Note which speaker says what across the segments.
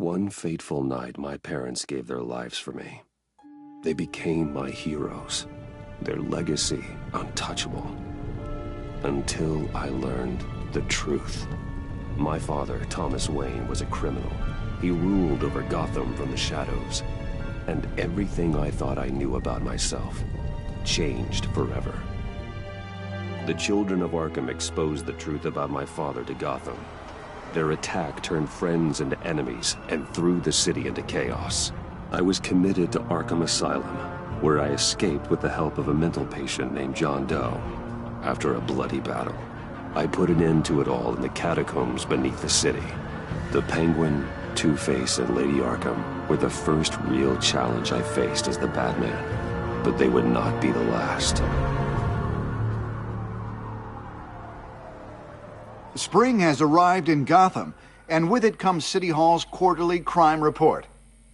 Speaker 1: One fateful night, my parents gave their lives for me. They became my heroes, their legacy untouchable. Until I learned the truth. My father, Thomas Wayne, was a criminal. He ruled over Gotham from the shadows. And everything I thought I knew about myself changed forever. The children of Arkham exposed the truth about my father to Gotham. Their attack turned friends into enemies and threw the city into chaos. I was committed to Arkham Asylum, where I escaped with the help of a mental patient named John Doe. After a bloody battle, I put an end to it all in the catacombs beneath the city. The Penguin, Two-Face, and Lady Arkham were the first real challenge I faced as the Batman, but they would not be the last.
Speaker 2: Spring has arrived in Gotham, and with it comes City Hall's quarterly crime report.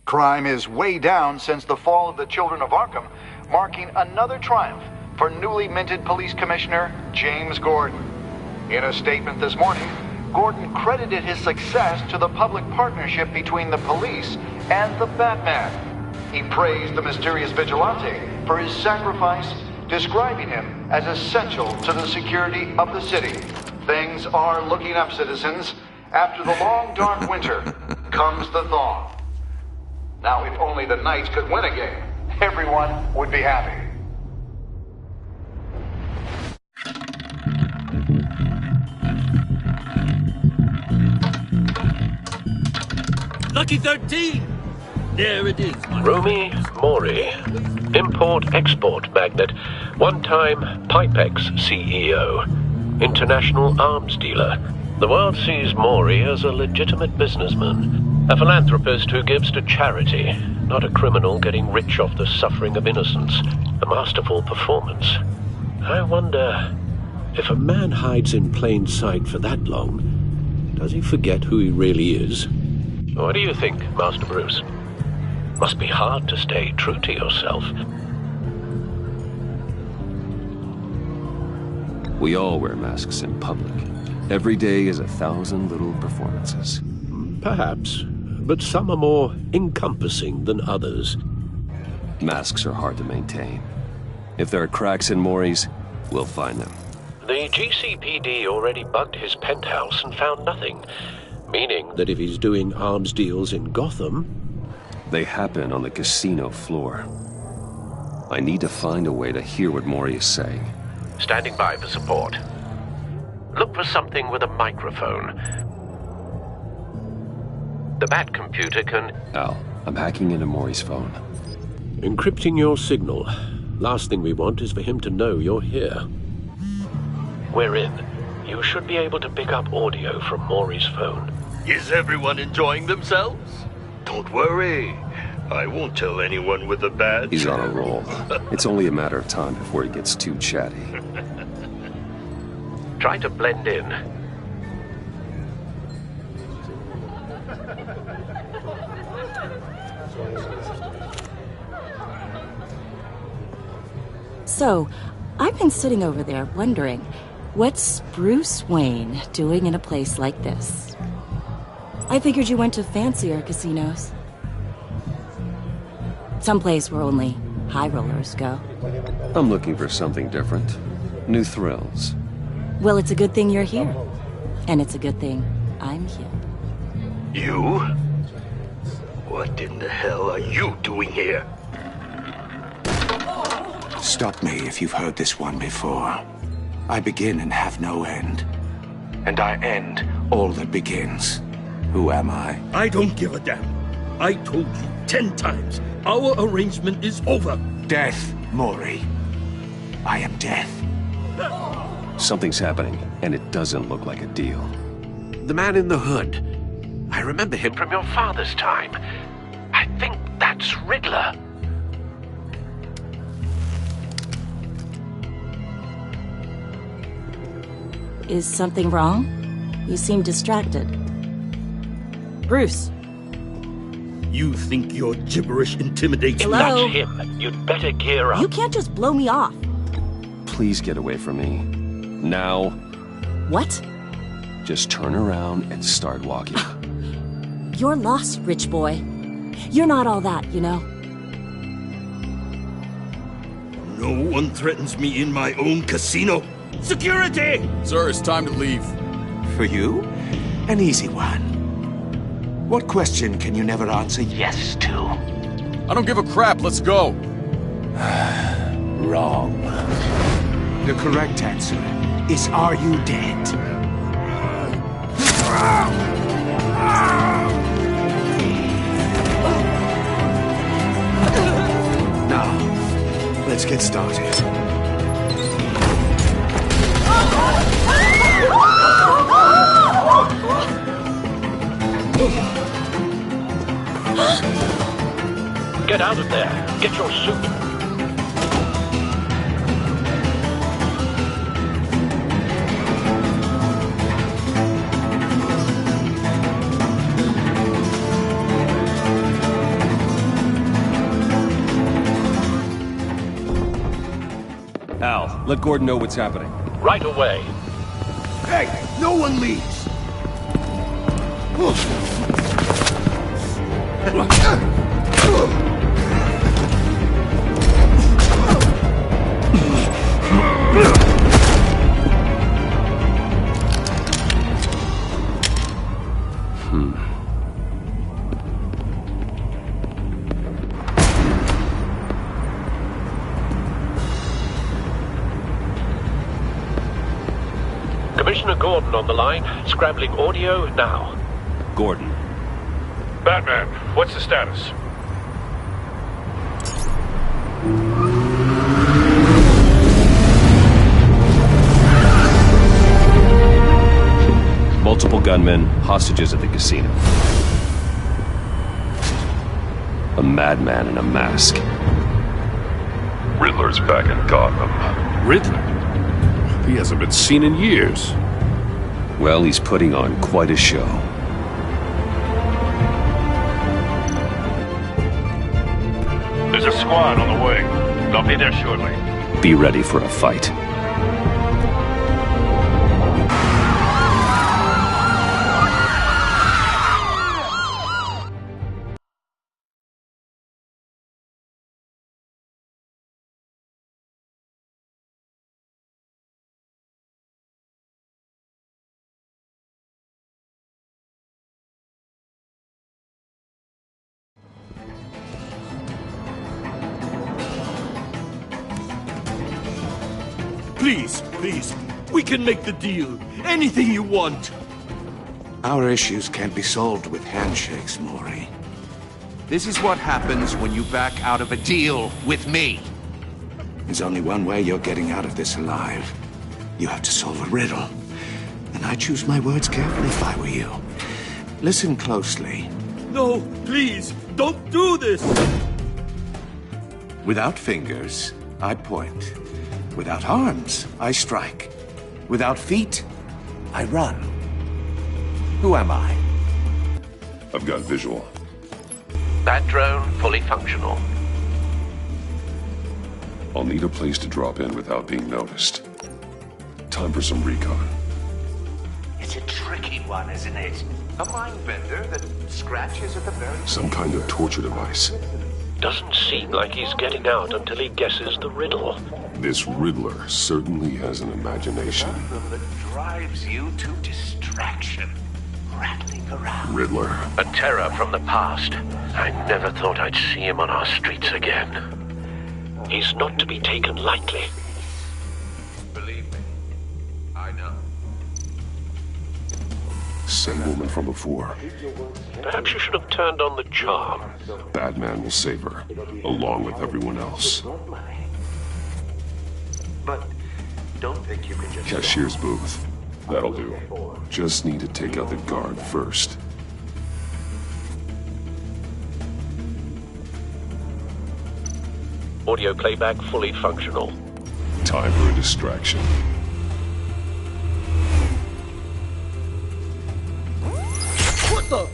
Speaker 2: Crime is way down since the fall of the Children of Arkham, marking another triumph for newly minted Police Commissioner James Gordon. In a statement this morning, Gordon credited his success to the public partnership between the police and the Batman. He praised the mysterious vigilante for his sacrifice, describing him as essential to the security of the city. Things are looking up, citizens. After the long, dark winter comes the thaw. Now, if only the Knights could win a game, everyone would be happy.
Speaker 3: Lucky 13! There it is, my
Speaker 4: Romy Mori, import-export magnate, one-time Pipex CEO, international arms dealer. The world sees Mori as a legitimate businessman, a philanthropist who gives to charity, not a criminal getting rich off the suffering of innocence. A masterful performance. I wonder, if a man hides in plain sight for that long, does he forget who he really is? What do you think, Master Bruce? Must be hard to stay true to yourself.
Speaker 1: We all wear masks in public. Every day is 1,000 little performances.
Speaker 4: Perhaps, but some are more encompassing than others.
Speaker 1: Masks are hard to maintain. If there are cracks in Mori's, we'll find them.
Speaker 4: The GCPD already bugged his penthouse and found nothing. Meaning that if he's doing arms deals in Gotham...
Speaker 1: They happen on the casino floor. I need to find a way to hear what Mori is saying.
Speaker 4: Standing by for support. Look for something with a microphone. The Bat computer can...
Speaker 1: Al, I'm hacking into Mori's phone.
Speaker 4: Encrypting your signal. Last thing we want is for him to know you're here. We're in. You should be able to pick up audio from Mori's phone.
Speaker 3: Is everyone enjoying themselves?
Speaker 5: Don't worry. I won't tell anyone with a badge.
Speaker 1: He's on a roll. It's only a matter of time before he gets too chatty.
Speaker 4: Try to blend in.
Speaker 6: So, I've been sitting over there wondering, what's Bruce Wayne doing in a place like this? I figured you went to fancier casinos. Someplace where only high rollers go.
Speaker 1: I'm looking for something different. New thrills.
Speaker 6: Well, it's a good thing you're here. And it's a good thing I'm here.
Speaker 5: You? What in the hell are you doing here?
Speaker 7: Stop me if you've heard this one before. I begin and have no end. And I end all that begins. Who am I?
Speaker 3: I don't give a damn. I told you 10 times. Our arrangement is over.
Speaker 7: Death, Mori. I am death.
Speaker 1: Something's happening, and it doesn't look like a deal.
Speaker 4: The man in the hood. I remember him from your father's time. I think that's Riddler.
Speaker 6: Is something wrong? You seem distracted. Bruce.
Speaker 3: You think your gibberish intimidates me?
Speaker 6: Hello?
Speaker 4: That's him. You'd better gear up.
Speaker 6: You can't just blow me off.
Speaker 1: Please get away from me. Now.
Speaker 6: What?
Speaker 1: Just turn around and start walking.
Speaker 6: You're lost, rich boy. You're not all that, you know?
Speaker 3: No one threatens me in my own casino. Security!
Speaker 8: Sir, it's time to leave.
Speaker 7: For you? An easy one. What question can you never answer yes to?
Speaker 8: I don't give a crap, let's go.
Speaker 7: Wrong. The correct answer is, are you dead? Now, let's get started.
Speaker 4: Get out of there. Get your suit.
Speaker 1: Al, let Gordon know what's happening.
Speaker 4: Right away.
Speaker 3: Hey, no one leaves!
Speaker 4: Commissioner Gordon on the line. Scrambling audio now.
Speaker 1: Gordon.
Speaker 9: Batman, what's the status?
Speaker 1: Multiple gunmen, hostages at the casino. A madman in a mask.
Speaker 9: Riddler's back in Gotham.
Speaker 3: Riddler? He hasn't been seen in years.
Speaker 1: Well, he's putting on quite a show.
Speaker 9: There's a squad on the way. They'll be there shortly.
Speaker 1: Be ready for a fight.
Speaker 3: Please, please, we can make the deal. Anything you want.
Speaker 7: Our issues can't be solved with handshakes, Maury.
Speaker 10: This is what happens when you back out of a deal with me.
Speaker 7: There's only one way you're getting out of this alive. You have to solve a riddle. And I choose my words carefully if I were you. Listen closely.
Speaker 3: No, please, don't do this!
Speaker 7: Without fingers, I point. Without arms, I strike. Without feet, I run. Who am I?
Speaker 9: I've got visual.
Speaker 4: That drone fully functional.
Speaker 9: I'll need a place to drop in without being noticed. Time for some recon.
Speaker 5: It's a tricky one, isn't it? A mind bender that scratches at the very...
Speaker 9: Some kind of torture device.
Speaker 4: Doesn't seem like he's getting out until he guesses the riddle.
Speaker 9: This Riddler certainly has an imagination.
Speaker 5: that drives you to distraction. Rattling around.
Speaker 9: Riddler.
Speaker 4: A terror from the past. I never thought I'd see him on our streets again. He's not to be taken lightly.
Speaker 10: Believe me, I know.
Speaker 9: Same woman from before.
Speaker 4: Perhaps you should have turned on the charm.
Speaker 9: Batman will save her, along with everyone else.
Speaker 5: But don't think you can just...
Speaker 9: Cashier's booth. That'll do. Just need to take out the guard first.
Speaker 4: Audio playback fully functional.
Speaker 9: Time for a distraction.
Speaker 3: What the?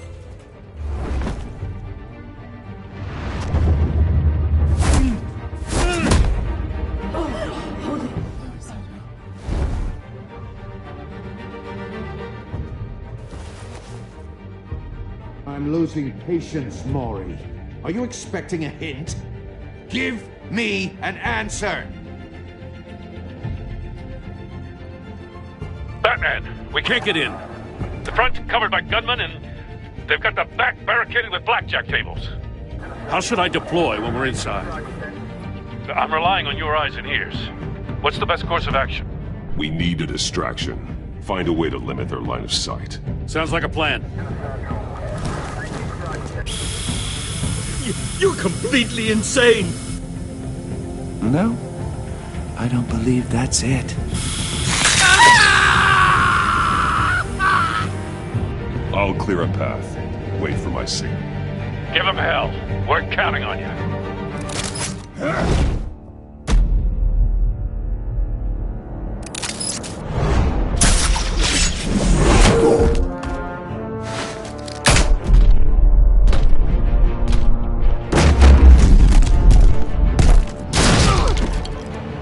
Speaker 10: I'm losing patience, Maury. Are you expecting a hint? Give me an answer!
Speaker 11: Batman, we can't get in. The front's covered by gunmen, and they've got the back barricaded with blackjack tables.
Speaker 3: How should I deploy when we're inside?
Speaker 11: I'm relying on your eyes and ears. What's the best course of action?
Speaker 9: We need a distraction. Find a way to limit their line of sight.
Speaker 3: Sounds like a plan.
Speaker 12: You're completely insane!
Speaker 7: No, I don't believe that's it.
Speaker 9: I'll clear a path. Wait for my signal.
Speaker 11: Give them hell. We're counting on you.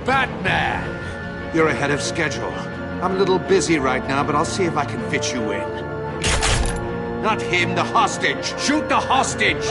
Speaker 10: Batman! You're ahead of schedule. I'm a little busy right now, but I'll see if I can fit you in. Not him, the hostage! Shoot the hostage!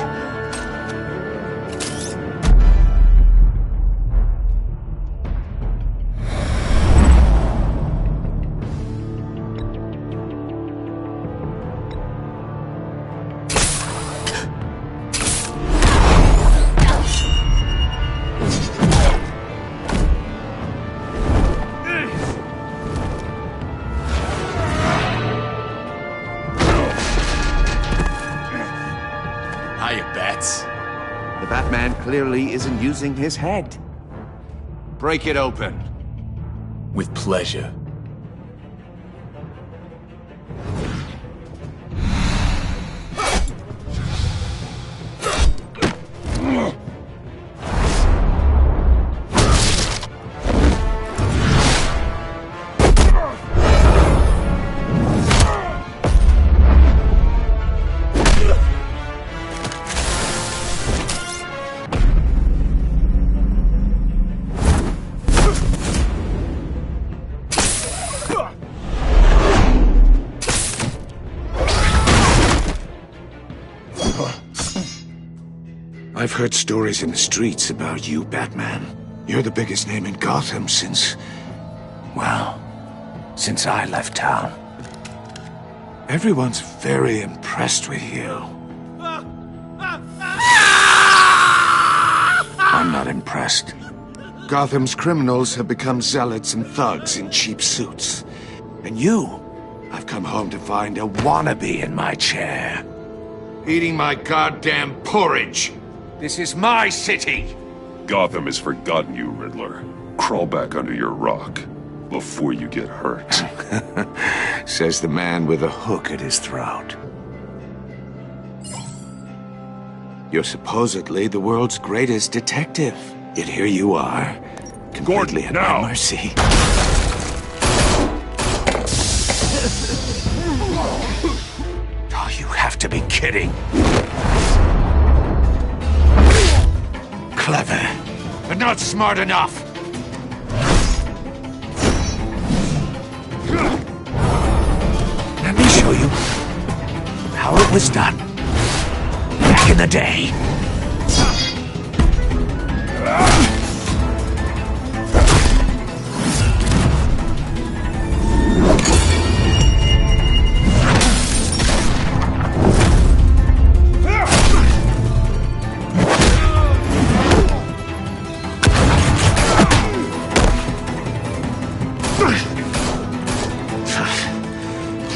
Speaker 7: The Batman clearly isn't using his head.
Speaker 10: Break it open.
Speaker 12: With pleasure.
Speaker 7: I've heard stories in the streets about you, Batman. You're the biggest name in Gotham since... well, since I left town. Everyone's very impressed with you. I'm not impressed. Gotham's criminals have become zealots and thugs in cheap suits. And you, I've come home to find a wannabe in my chair.
Speaker 10: Eating my goddamn porridge! This is my city!
Speaker 9: Gotham has forgotten you, Riddler. Crawl back under your rock before you get hurt.
Speaker 7: Says the man with a hook at his throat. You're supposedly the world's greatest detective. Yet here you are, completely at my mercy. Oh, you have to be kidding. Clever,
Speaker 10: but not smart enough.
Speaker 7: Let me show you how it was done back in the day.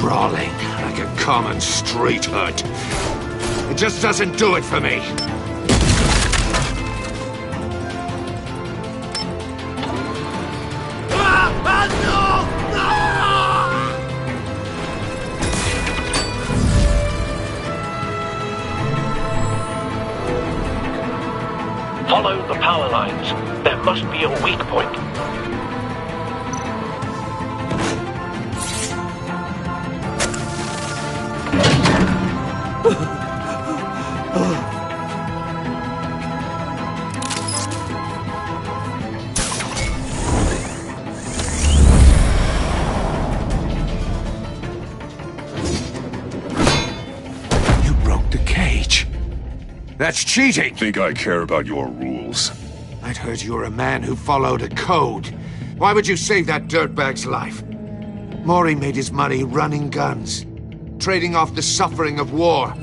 Speaker 10: Brawling like a common street hood. It just doesn't do it for me.
Speaker 4: Follow the power lines. There must be a weak point.
Speaker 10: That's cheating!
Speaker 9: Think I care about your rules?
Speaker 10: I'd heard you were a man who followed a code. Why would you save that dirtbag's life? Maury made his money running guns, trading off the suffering of war.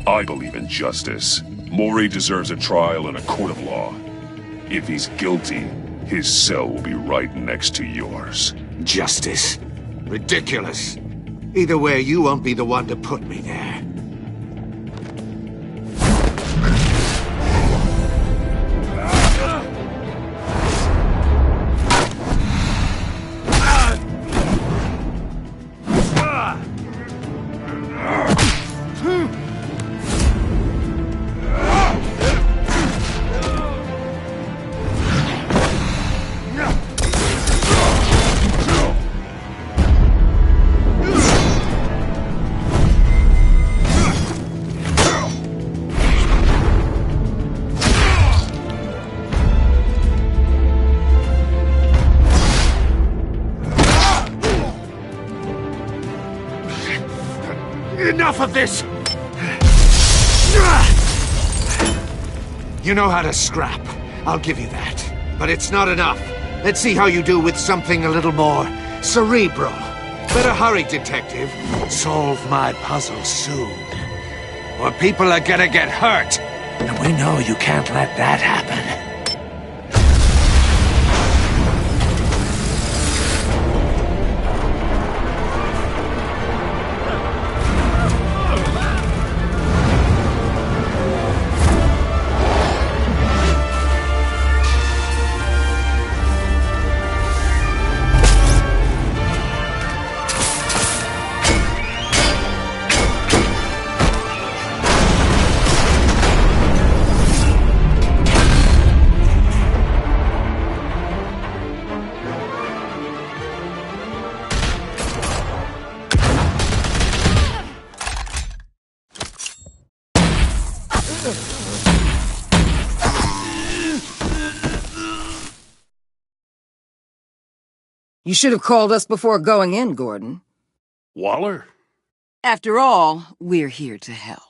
Speaker 9: I believe in justice. Maury deserves a trial in a court of law. If he's guilty, his cell will be right next to yours.
Speaker 10: Justice? Ridiculous. Either way, you won't be the one to put me there. Enough of this! You know how to scrap. I'll give you that. But it's not enough. Let's see how you do with something a little more cerebral. Better hurry, detective. Solve my puzzle soon. Or people are gonna get hurt. And we know you can't let that happen.
Speaker 13: You should have called us before going in, Gordon.
Speaker 3: Waller?
Speaker 13: After all, we're here to help.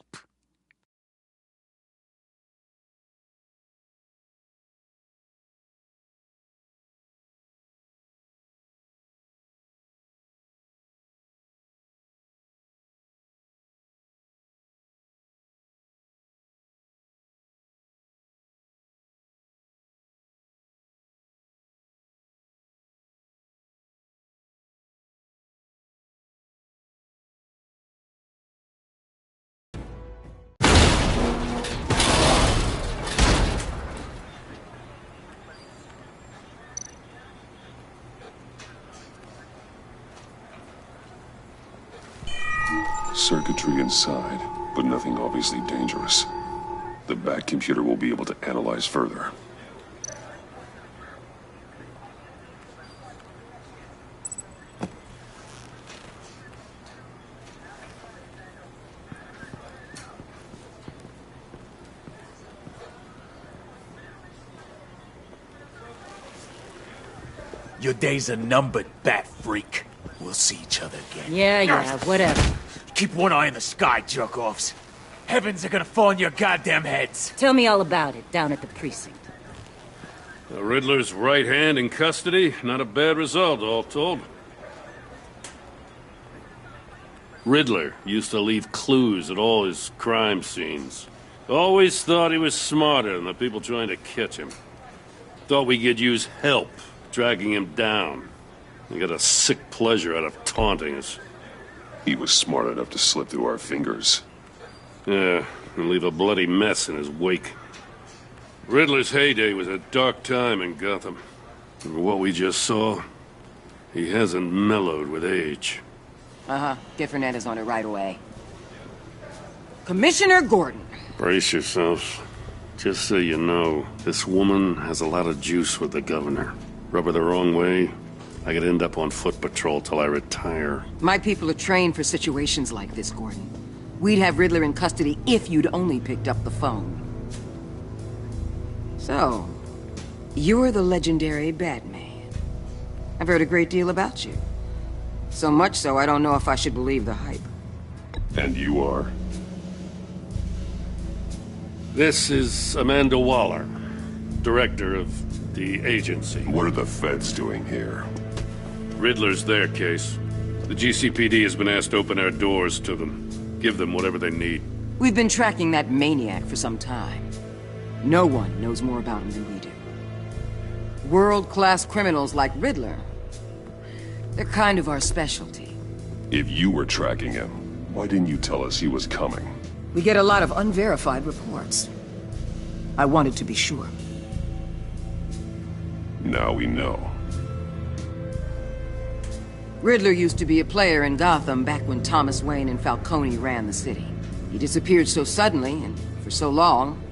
Speaker 9: Circuitry inside, but nothing obviously dangerous. The back computer will be able to analyze further.
Speaker 12: Your days are numbered, bat freak. We'll see each other again.
Speaker 6: Yeah, whatever.
Speaker 12: Keep one eye in the sky, jerk-offs. Heavens are gonna fall on your goddamn heads.
Speaker 6: Tell me all about it, down at the precinct.
Speaker 11: The Riddler's right hand in custody. Not a bad result, all told. Riddler used to leave clues at all his crime scenes. Always thought he was smarter than the people trying to catch him. Thought we could use help dragging him down. He got a sick pleasure out of taunting us.
Speaker 9: He was smart enough to slip through our fingers.
Speaker 11: Yeah, and leave a bloody mess in his wake. Riddler's heyday was a dark time in Gotham. And for what we just saw, he hasn't mellowed with age.
Speaker 13: Get Fernandez on it right away. Commissioner Gordon.
Speaker 11: Brace yourselves. Just so you know, this woman has a lot of juice with the governor. Rub her the wrong way, I could end up on foot patrol till I retire.
Speaker 13: My people are trained for situations like this, Gordon. We'd have Riddler in custody if you'd only picked up the phone. So, you're the legendary Batman. I've heard a great deal about you. So much so, I don't know if I should believe the hype.
Speaker 9: And you are?
Speaker 11: This is Amanda Waller, director of the agency.
Speaker 9: What are the feds doing here?
Speaker 11: Riddler's their case. The GCPD has been asked to open our doors to them. Give them whatever they need.
Speaker 13: We've been tracking that maniac for some time. No one knows more about him than we do. World-class criminals like Riddler, they're kind of our specialty.
Speaker 9: If you were tracking him, why didn't you tell us he was coming?
Speaker 13: We get a lot of unverified reports. I wanted to be sure.
Speaker 9: Now we know.
Speaker 13: Riddler used to be a player in Gotham back when Thomas Wayne and Falcone ran the city. He disappeared so suddenly and for so long,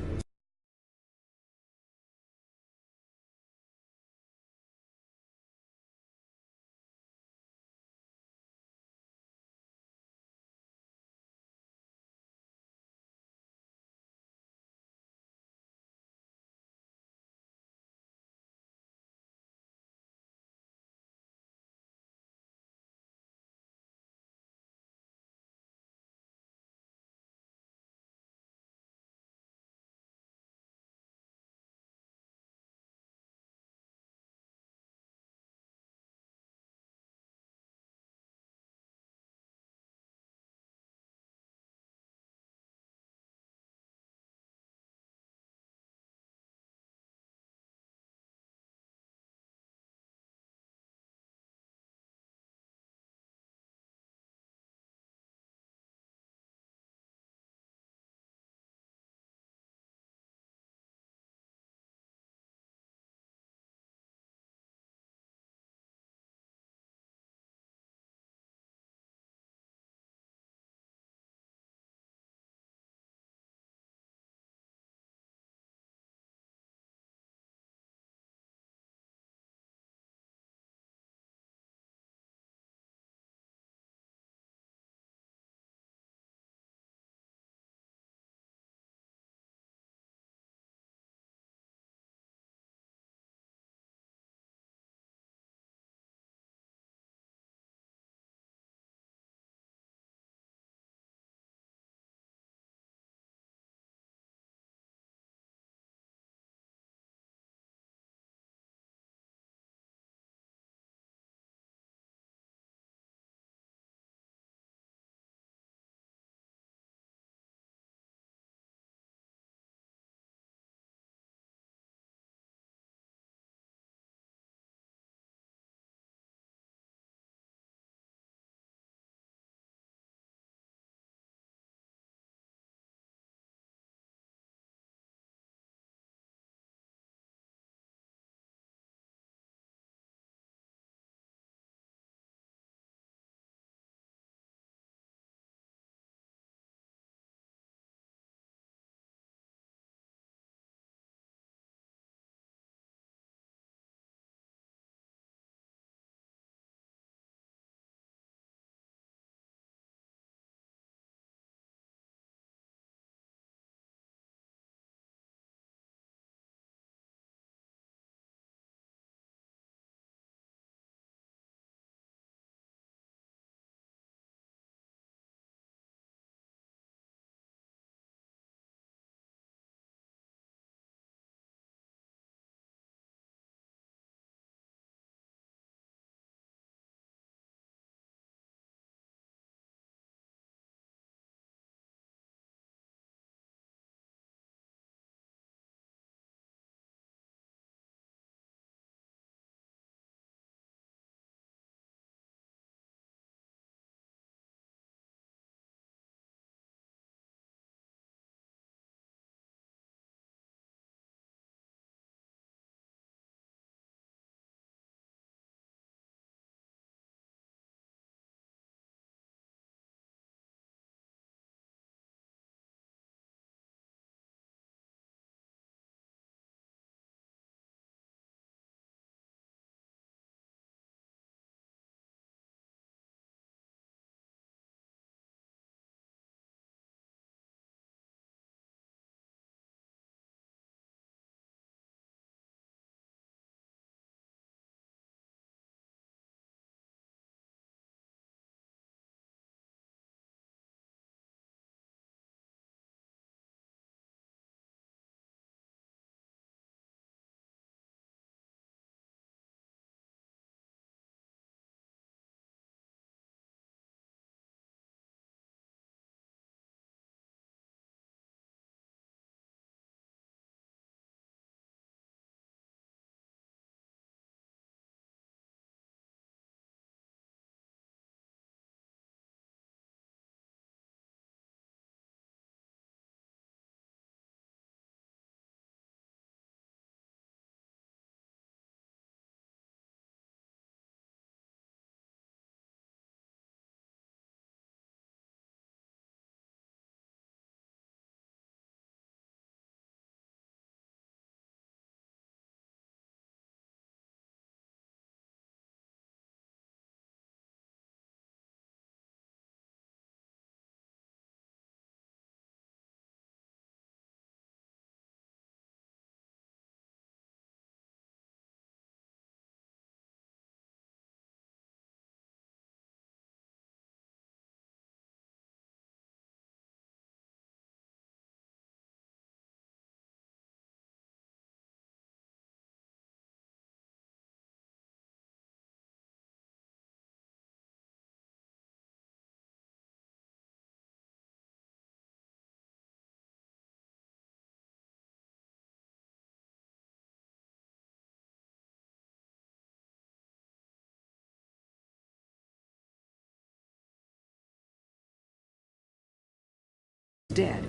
Speaker 13: dead.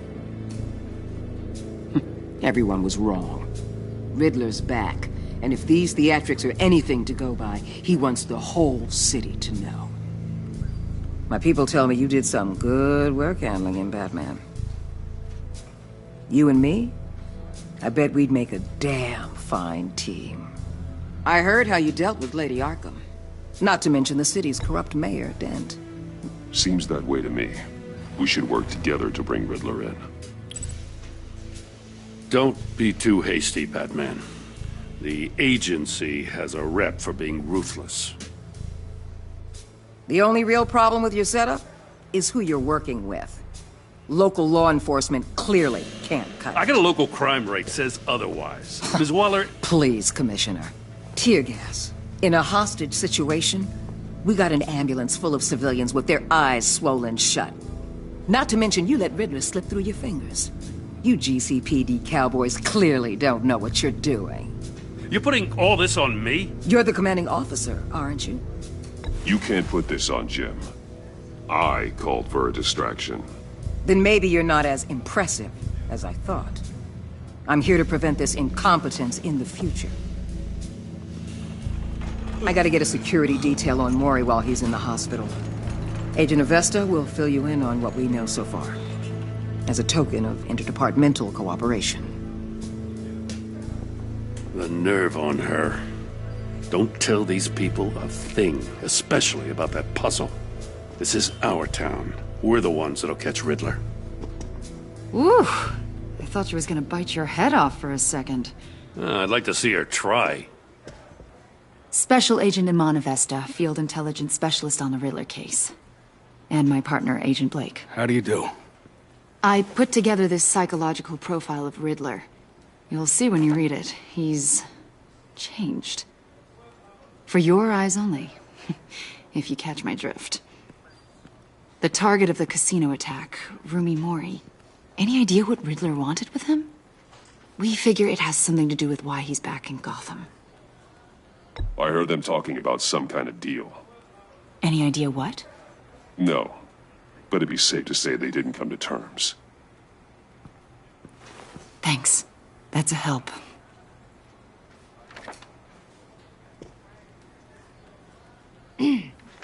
Speaker 13: Everyone was wrong. Riddler's back, and if these theatrics are anything to go by, he wants the whole city to know. My people tell me you did some good work handling him, Batman. You and me? I bet we'd make a damn fine team. I heard how you dealt with Lady Arkham. Not to mention the city's corrupt mayor, Dent.
Speaker 9: Seems that way to me. We should work together to bring Riddler in.
Speaker 11: Don't be too hasty, Batman. The agency has a rep for being ruthless.
Speaker 13: The only real problem with your setup is who you're working with. Local law enforcement clearly can't cut it.
Speaker 11: I got a local crime rate says otherwise. Ms. Waller...
Speaker 13: Please, Commissioner. Tear gas. In a hostage situation, we got an ambulance full of civilians with their eyes swollen shut. Not to mention you let Riddler slip through your fingers. You GCPD cowboys clearly don't know what you're doing.
Speaker 11: You're putting all this on me?
Speaker 13: You're the commanding officer, aren't you?
Speaker 9: You can't put this on Jim. I called for a distraction.
Speaker 13: Then maybe you're not as impressive as I thought. I'm here to prevent this incompetence in the future. I gotta get a security detail on Mori while he's in the hospital. Agent Avesta will fill you in on what we know so far, as a token of interdepartmental cooperation.
Speaker 11: The nerve on her. Don't tell these people a thing, especially about that puzzle. This is our town. We're the ones that'll catch Riddler.
Speaker 14: Ooh, I thought she was gonna bite your head off for a second.
Speaker 11: I'd like to see her try.
Speaker 14: Special Agent Iman Avesta, Field Intelligence Specialist on the Riddler case. And my partner, Agent Blake.
Speaker 15: How do you do?
Speaker 14: I put together this psychological profile of Riddler. You'll see when you read it. He's changed. For your eyes only, if you catch my drift. The target of the casino attack, Rumi Mori. Any idea what Riddler wanted with him? We figure it has something to do with why he's back in Gotham.
Speaker 9: I heard them talking about some kind of deal.
Speaker 14: Any idea what?
Speaker 9: No, but it'd be safe to say they didn't come to terms.
Speaker 14: Thanks. That's a help.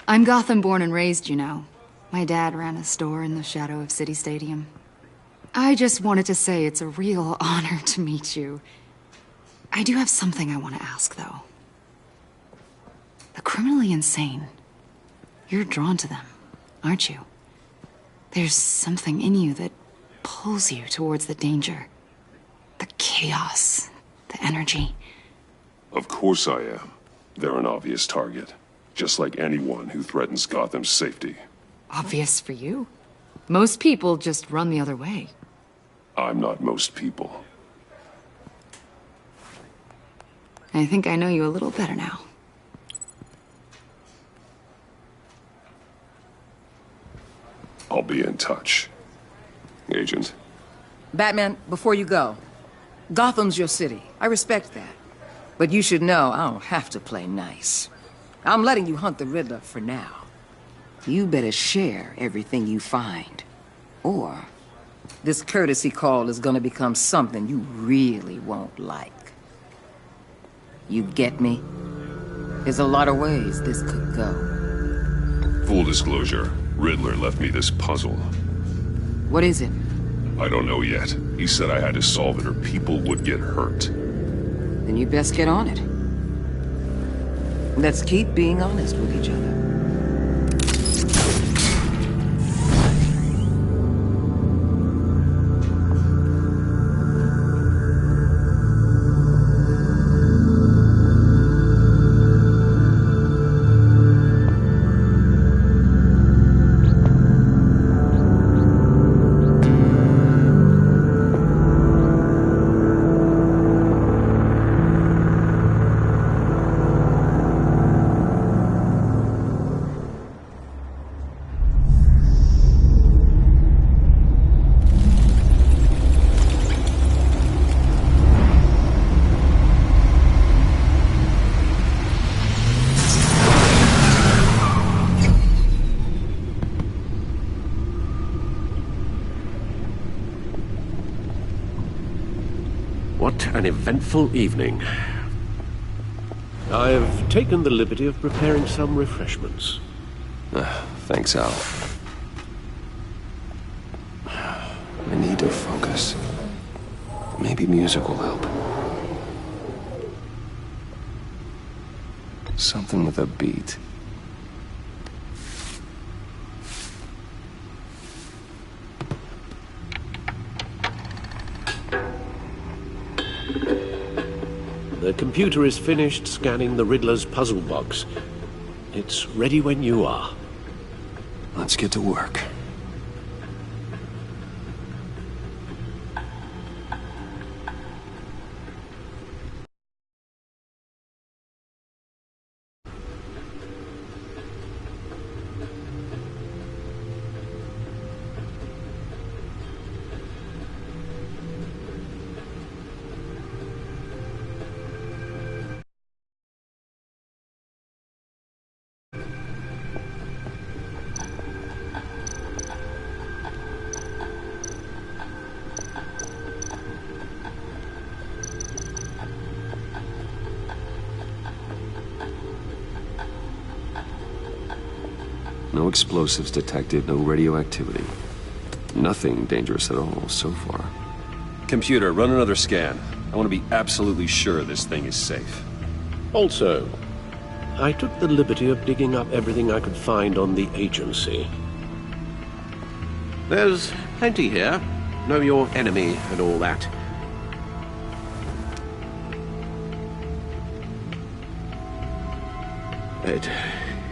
Speaker 14: I'm Gotham born and raised, you know. My dad ran a store in the shadow of City Stadium. I just wanted to say it's a real honor to meet you. I do have something I want to ask, though. The criminally insane. You're drawn to them, aren't you? There's something in you that pulls you towards the danger. The chaos, the energy.
Speaker 9: Of course I am. They're an obvious target. Just like anyone who threatens Gotham's safety.
Speaker 14: Obvious for you. Most people just run the other way.
Speaker 9: I'm not most people.
Speaker 14: I think I know you a little better now.
Speaker 9: I'll be in touch. Agent.
Speaker 13: Batman, before you go, Gotham's your city. I respect that. But you should know I don't have to play nice. I'm letting you hunt the Riddler for now. You better share everything you find. Or this courtesy call is gonna become something you really won't like. You get me? There's a lot of ways this could go.
Speaker 9: Full disclosure, Riddler left me this puzzle.
Speaker 13: What is it?
Speaker 9: I don't know yet. He said I had to solve it or people would get hurt.
Speaker 13: Then you best get on it. Let's keep being honest with each other.
Speaker 4: What an eventful evening. I've taken the liberty of preparing some refreshments.
Speaker 1: Thanks, Al. I need to focus. Maybe music will help. Something with a beat.
Speaker 4: The computer is finished scanning the Riddler's puzzle box. It's ready when you are.
Speaker 1: Let's get to work. No explosives detected, no radioactivity. Nothing dangerous at all so far. Computer, run another scan. I want to be absolutely sure this thing is safe.
Speaker 4: Also, I took the liberty of digging up everything I could find on the agency. There's plenty here. Know your enemy and all that.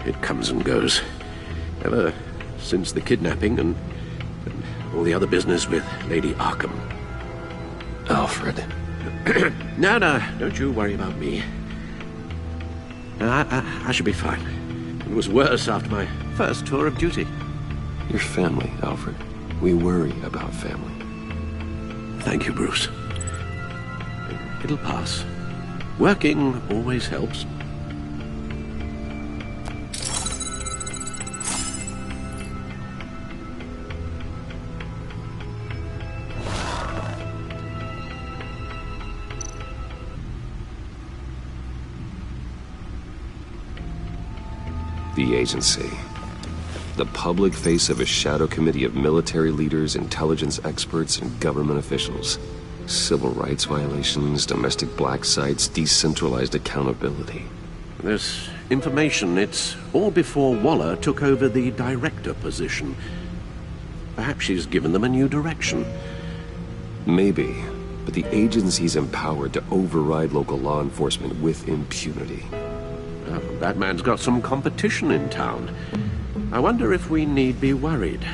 Speaker 4: It comes and goes. Ever since the kidnapping and all the other business with Lady Arkham.
Speaker 1: Alfred.
Speaker 4: No, don't you worry about me. I should be fine. It was worse after my first tour of duty.
Speaker 1: Your family, Alfred. We worry about family.
Speaker 4: Thank you, Bruce. It'll pass. Working always helps.
Speaker 1: The agency. The public face of a shadow committee of military leaders, intelligence experts, and government officials. Civil rights violations, domestic black sites, decentralized accountability.
Speaker 4: This information, it's all before Waller took over the director position. Perhaps she's given them a new direction.
Speaker 1: Maybe, but the agency's empowered to override local law enforcement with impunity.
Speaker 4: Batman's got some competition in town. I wonder if we need be worried.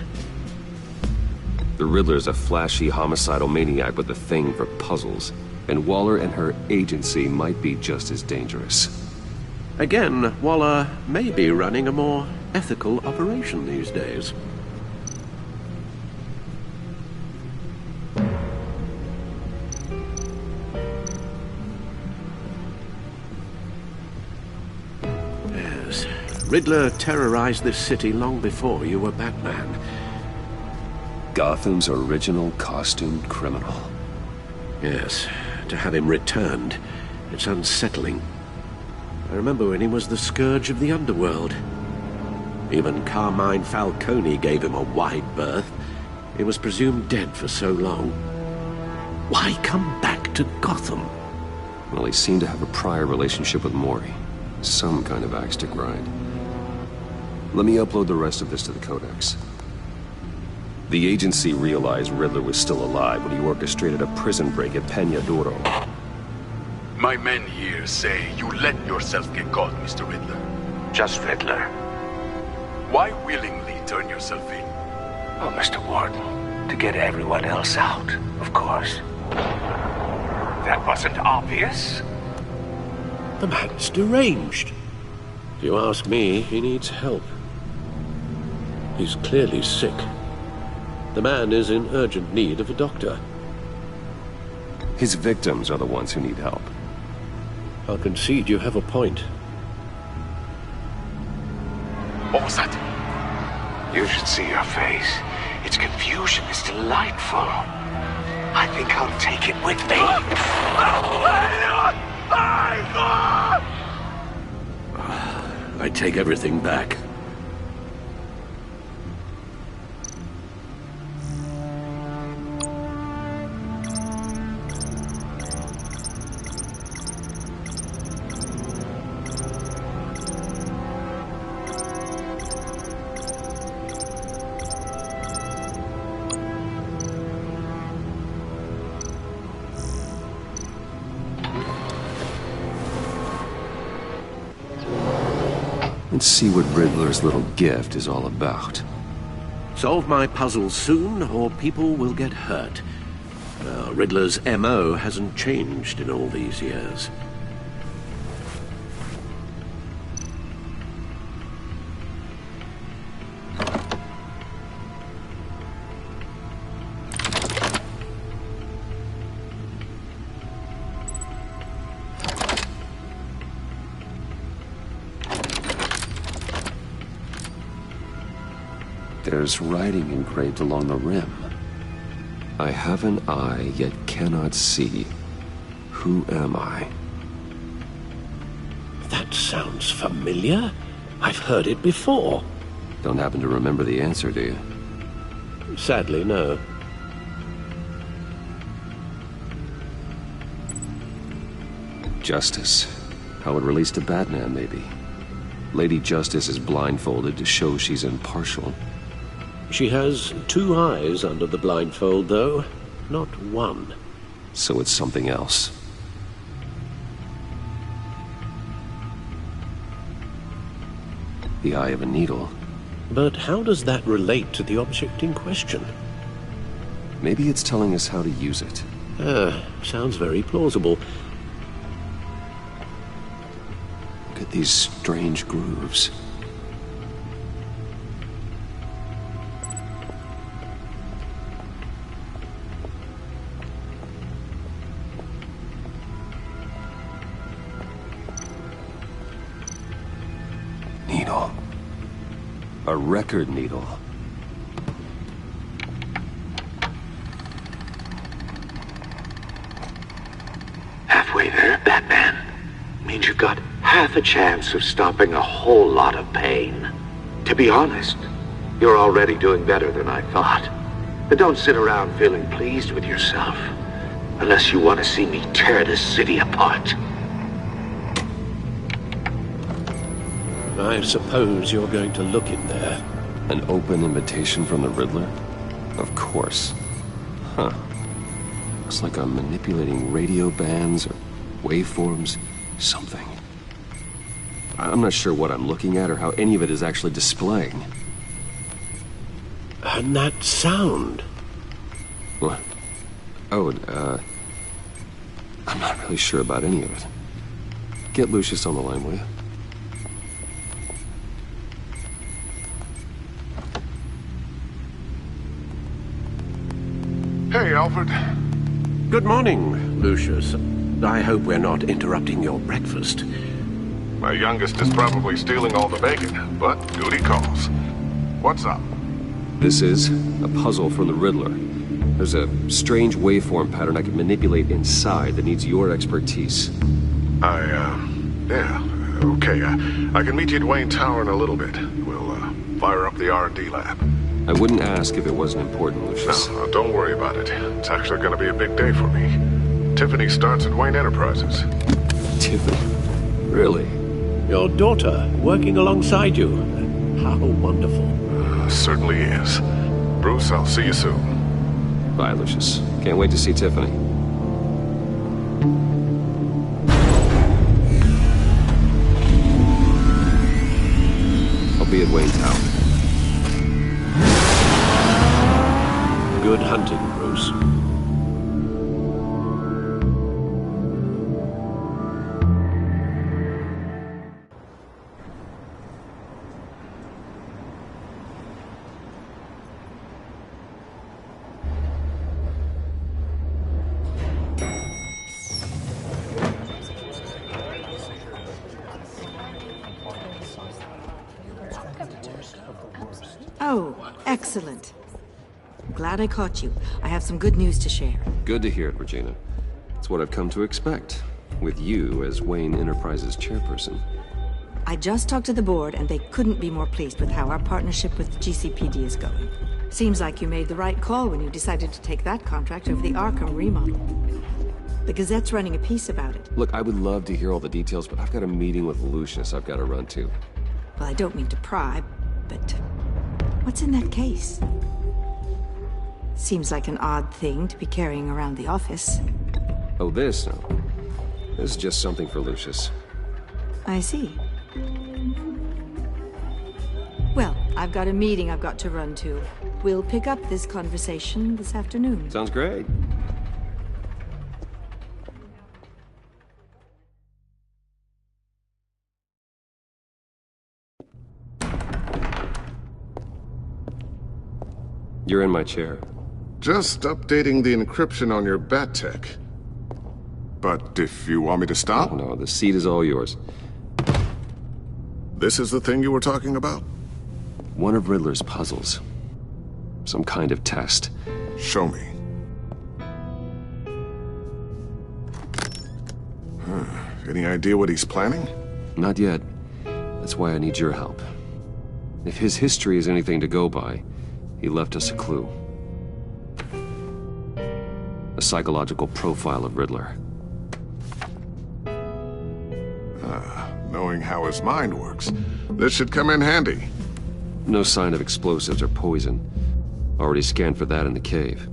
Speaker 1: The Riddler's a flashy, homicidal maniac with a thing for puzzles, and Waller and her agency might be just as dangerous.
Speaker 4: Again, Waller may be running a more ethical operation these days. Riddler terrorized this city long before you were Batman.
Speaker 1: Gotham's original costumed criminal.
Speaker 4: Yes, to have him returned, it's unsettling. I remember when he was the scourge of the underworld. Even Carmine Falcone gave him a wide berth. He was presumed dead for so long. Why come back to Gotham?
Speaker 1: Well, he seemed to have a prior relationship with Mori. Some kind of axe to grind. Let me upload the rest of this to the Codex. The agency realized Riddler was still alive when he orchestrated a prison break at Peña Duro.
Speaker 15: My men here say you let yourself get caught, Mr. Riddler.
Speaker 5: Just Riddler.
Speaker 15: Why willingly turn yourself in?
Speaker 5: Oh, Mr. Warden, to get everyone else out, of course. That wasn't obvious.
Speaker 4: The man's deranged. If you ask me, he needs help. He's clearly sick. The man is in urgent need of a doctor.
Speaker 1: His victims are the ones who need help.
Speaker 4: I'll concede you have a point.
Speaker 15: What was that?
Speaker 5: You should see your face. Its confusion is delightful.
Speaker 10: I think I'll take it with me.
Speaker 4: I take everything back.
Speaker 1: Let's see what Riddler's little gift is all about.
Speaker 4: Solve my puzzles soon, or people will get hurt. Riddler's MO hasn't changed in all these years.
Speaker 1: There's writing engraved along the rim. I have an eye, yet cannot see. Who am I?
Speaker 4: That sounds familiar. I've heard it before.
Speaker 1: Don't happen to remember the answer, do you?
Speaker 4: Sadly, no.
Speaker 1: Justice. How it relates to Batman, maybe. Lady Justice is blindfolded to show she's impartial.
Speaker 4: She has 2 eyes under the blindfold, though, not 1.
Speaker 1: So it's something else. The eye of a needle.
Speaker 4: But how does that relate to the object in question?
Speaker 1: Maybe it's telling us how to use it.
Speaker 4: Sounds very plausible.
Speaker 1: Look at these strange grooves. Needle. A record needle.
Speaker 10: Halfway there, Batman. Means you've got half a chance of stopping a whole lot of pain. To be honest, you're already doing better than I thought. But don't sit around feeling pleased with yourself. Unless you want to see me tear this city apart.
Speaker 4: I suppose you're going to look in there.
Speaker 1: An open invitation from the Riddler? Of course. Huh. Looks like I'm manipulating radio bands or waveforms. Something. I'm not sure what I'm looking at or how any of it is actually displaying.
Speaker 4: And that sound?
Speaker 1: What? Oh, I'm not really sure about any of it. Get Lucius on the line, will you?
Speaker 16: Hey, Alfred.
Speaker 4: Good morning, Lucius. I hope we're not interrupting your breakfast.
Speaker 16: My youngest is probably stealing all the bacon, but duty calls. What's up?
Speaker 1: This is a puzzle from the Riddler. There's a strange waveform pattern I can manipulate inside that needs your expertise.
Speaker 16: Yeah, okay. I can meet you at Wayne Tower in a little bit. We'll, fire up the R&D lab.
Speaker 1: I wouldn't ask if it wasn't important, Lucius.
Speaker 16: No, don't worry about it. It's actually gonna be a big day for me. Tiffany starts at Wayne Enterprises.
Speaker 1: Tiffany? Really?
Speaker 4: Your daughter, working alongside you. How wonderful.
Speaker 16: Certainly is. Bruce, I'll see you soon.
Speaker 1: Bye, Lucius. Can't wait to see Tiffany. I'll be at Wayne Tower.
Speaker 4: Good hunting, Bruce.
Speaker 17: Oh, excellent. glad I caught you. I have some good news to share.
Speaker 1: Good to hear it, Regina. It's what I've come to expect, with you as Wayne Enterprises chairperson.
Speaker 17: I just talked to the board, and they couldn't be more pleased with how our partnership with GCPD is going. Seems like you made the right call when you decided to take that contract over the Arkham remodel. The Gazette's running a piece about it.
Speaker 1: Look, I would love to hear all the details, but I've got a meeting with Lucius I've got to run to.
Speaker 17: Well, I don't mean to pry, but what's in that case? Seems like an odd thing to be carrying around the office.
Speaker 1: Oh, this? No. This is just something for Lucius.
Speaker 17: I see. Well, I've got a meeting I've got to run to. We'll pick up this conversation this afternoon.
Speaker 1: Sounds great. You're in my chair.
Speaker 16: Just updating the encryption on your bat tech. But if you want me to stop?
Speaker 1: Oh, no, the seat is all yours.
Speaker 16: This is the thing you were talking about?
Speaker 1: One of Riddler's puzzles. Some kind of test.
Speaker 16: Show me. Any idea what he's planning?
Speaker 1: Not yet. That's why I need your help. If his history is anything to go by, he left us a clue. A psychological profile of Riddler.
Speaker 16: Knowing how his mind works, this should come in handy.
Speaker 1: No sign of explosives or poison. Already scanned for that in the cave.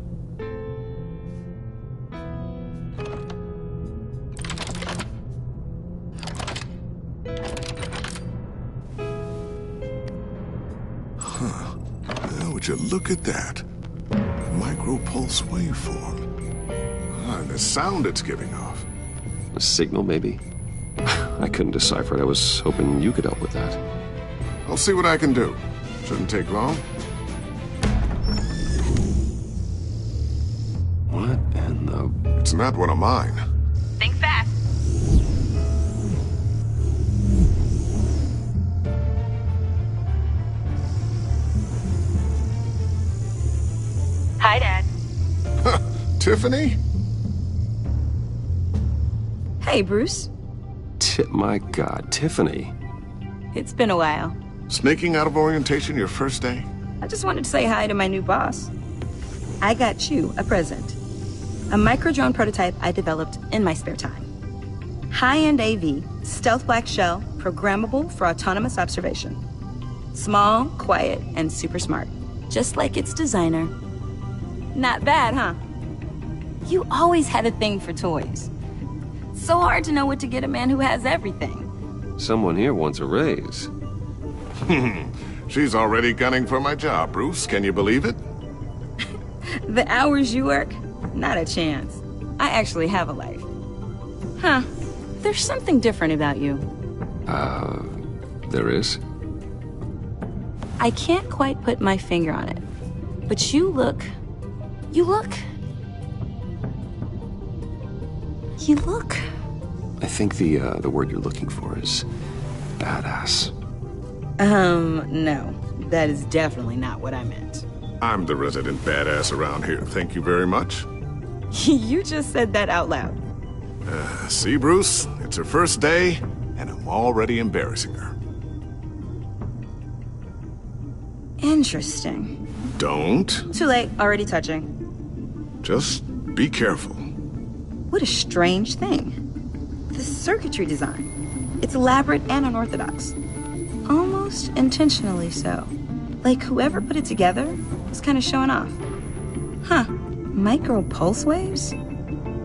Speaker 16: Well, would you look at that? A micropulse waveform. And the sound it's giving off.
Speaker 1: A signal, maybe? I couldn't decipher it. I was hoping you could help with that.
Speaker 16: I'll see what I can do. Shouldn't take long.
Speaker 1: What in the...
Speaker 16: It's not one of mine.
Speaker 18: Think fast. Hi, Dad.
Speaker 16: Tiffany?
Speaker 6: Hey, Bruce.
Speaker 1: My God, Tiffany.
Speaker 6: It's been a while.
Speaker 16: Sneaking out of orientation your first day?
Speaker 6: I just wanted to say hi to my new boss. I got you a present. A micro-drone prototype I developed in my spare time. High-end AV, stealth black shell, programmable for autonomous observation. Small, quiet, and super smart. Just like its designer. Not bad, huh? You always had a thing for toys. So hard to know what to get a man who has everything.
Speaker 1: Someone here wants a raise.
Speaker 16: She's already gunning for my job, Bruce. Can you believe it?
Speaker 6: The hours you work? Not a chance. I actually have a life. Huh. There's something different about you.
Speaker 1: There is?
Speaker 6: I can't quite put my finger on it. But you look...
Speaker 1: I think the word you're looking for is badass.
Speaker 6: No. That is definitely not what I meant.
Speaker 16: I'm the resident badass around here. Thank you very much.
Speaker 6: You just said that out loud.
Speaker 16: See, Bruce? It's her first day, and I'm already embarrassing her.
Speaker 6: Interesting.
Speaker 16: Don't.
Speaker 6: Too late. Already touching.
Speaker 16: Just be careful.
Speaker 6: What a strange thing. The circuitry design. It's elaborate and unorthodox. Almost intentionally so. Like whoever put it together was kind of showing off. Huh. Micro pulse waves?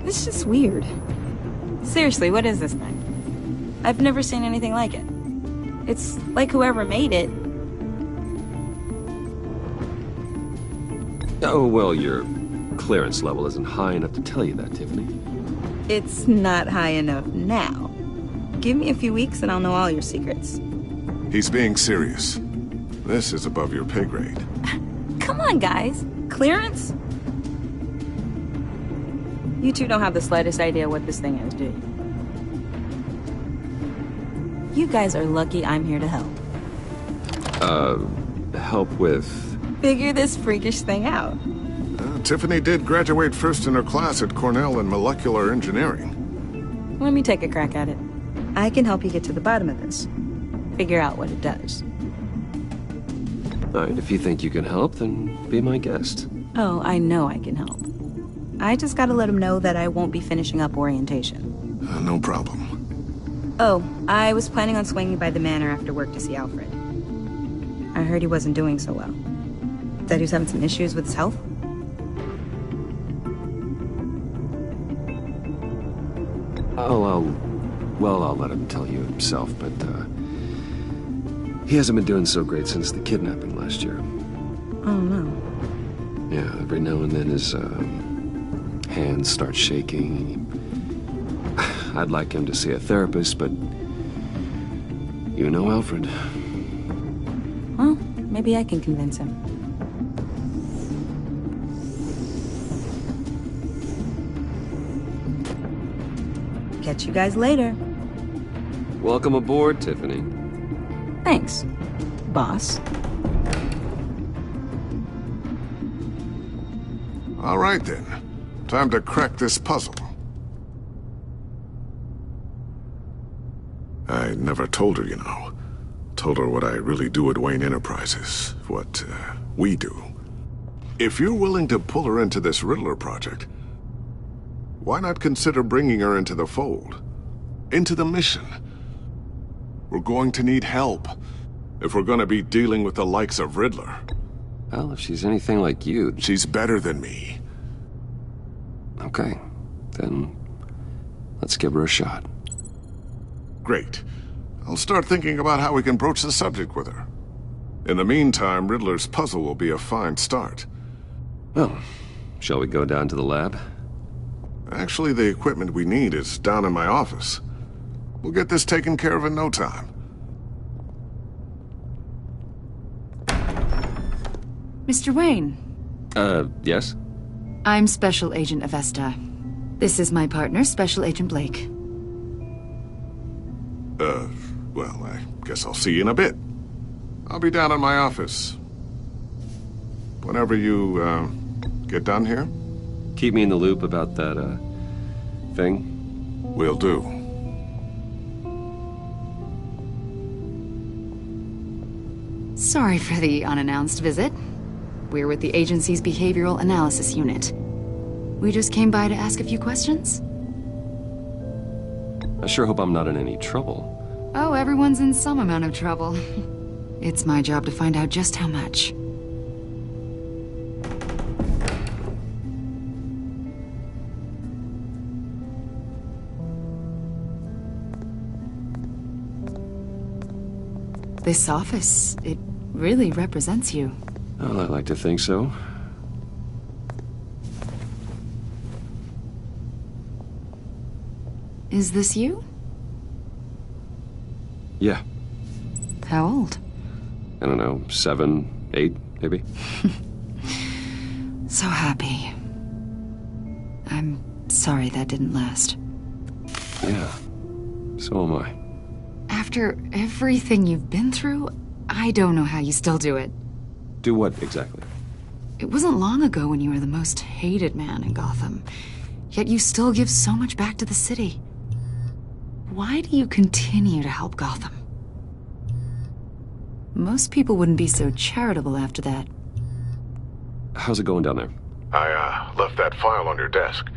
Speaker 6: It's just weird. Seriously, what is this thing? I've never seen anything like it. It's like whoever made it.
Speaker 1: Oh, well, your clearance level isn't high enough to tell you that, Tiffany.
Speaker 6: It's not high enough now. Give me a few weeks and I'll know all your secrets.
Speaker 16: He's being serious. This is above your pay grade.
Speaker 6: Come on, guys. Clearance? You two don't have the slightest idea what this thing is, do you? You guys are lucky I'm here to help.
Speaker 1: Help with...
Speaker 6: Figure this freakish thing out.
Speaker 16: Tiffany did graduate first in her class at Cornell in molecular engineering.
Speaker 6: Let me take a crack at it. I can help you get to the bottom of this. Figure out what it does.
Speaker 1: All right, if you think you can help, then be my guest.
Speaker 6: Oh, I know I can help. I just gotta let him know that I won't be finishing up orientation.
Speaker 16: No problem.
Speaker 6: Oh, I was planning on swinging by the manor after work to see Alfred. I heard he wasn't doing so well. That he was having some issues with his health?
Speaker 1: Oh, I'll let him tell you himself, but, he hasn't been doing so great since the kidnapping last year.
Speaker 6: Oh, no.
Speaker 1: Yeah, every now and then his, hands start shaking. I'd like him to see a therapist, but you know Alfred.
Speaker 6: Well, maybe I can convince him. Catch you guys later.
Speaker 1: Welcome aboard, Tiffany.
Speaker 6: Thanks, boss.
Speaker 16: All right, then. Time to crack this puzzle. I never told her, you know. Told her what I really do at Wayne Enterprises. What, we do. If you're willing to pull her into this Riddler project, why not consider bringing her into the fold? Into the mission? We're going to need help if we're going to be dealing with the likes of Riddler.
Speaker 1: Well, if she's anything like you...
Speaker 16: She's better than me.
Speaker 1: Okay, then let's give her a shot.
Speaker 16: Great. I'll start thinking about how we can broach the subject with her. In the meantime, Riddler's puzzle will be a fine start.
Speaker 1: Well, shall we go down to the lab?
Speaker 16: Actually, the equipment we need is down in my office. We'll get this taken care of in no time.
Speaker 14: Mr. Wayne.
Speaker 1: Yes?
Speaker 14: I'm Special Agent Avesta. This is my partner, Special Agent Blake.
Speaker 16: Well, I guess I'll see you in a bit. I'll be down in my office. Whenever you, get done here?
Speaker 1: Keep me in the loop about that, thing?
Speaker 16: Will do.
Speaker 14: Sorry for the unannounced visit. We're with the agency's Behavioral Analysis Unit. We just came by to ask a few questions.
Speaker 1: I sure hope I'm not in any trouble.
Speaker 14: Oh, everyone's in some amount of trouble. It's my job to find out just how much. This office, it really represents you.
Speaker 1: Well, I like to think so.
Speaker 14: Is this you?
Speaker 1: Yeah.
Speaker 14: How old?
Speaker 1: I don't know, 7, 8, maybe?
Speaker 14: So happy. I'm sorry that didn't last.
Speaker 1: Yeah, so am I.
Speaker 14: After everything you've been through, I don't know how you still do it.
Speaker 1: Do what, exactly?
Speaker 14: It wasn't long ago when you were the most hated man in Gotham, yet you still give so much back to the city. Why do you continue to help Gotham? Most people wouldn't be so charitable after that.
Speaker 1: How's it going down there?
Speaker 16: I, left that file on your desk.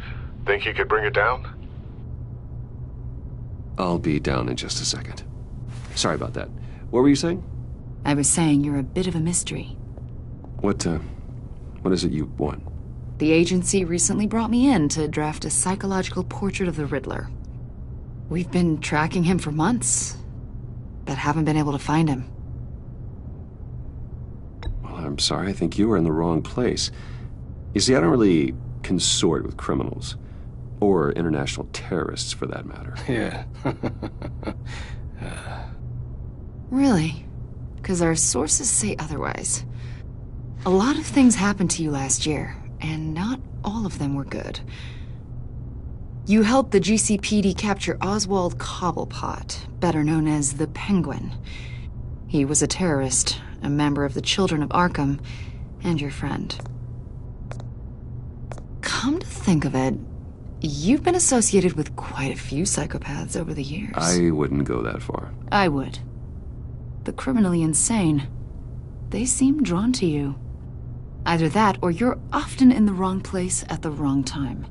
Speaker 16: Think you could bring it down?
Speaker 1: I'll be down in just a second. Sorry about that. What were you saying?
Speaker 14: I was saying you're a bit of a mystery.
Speaker 1: What is it you want?
Speaker 14: The agency recently brought me in to draft a psychological portrait of the Riddler. We've been tracking him for months, but haven't been able to find him.
Speaker 1: Well, I'm sorry. I think you were in the wrong place. You see, I don't really consort with criminals. Or international terrorists, for that matter.
Speaker 11: Yeah.
Speaker 14: Really? Because our sources say otherwise. A lot of things happened to you last year, and not all of them were good. You helped the GCPD capture Oswald Cobblepot, better known as the Penguin. He was a terrorist, a member of the Children of Arkham, and your friend. Come to think of it, you've been associated with quite a few psychopaths over the years.
Speaker 1: I wouldn't go that far.
Speaker 14: I would. The criminally insane. They seem drawn to you. Either that, or you're often in the wrong place at the wrong time.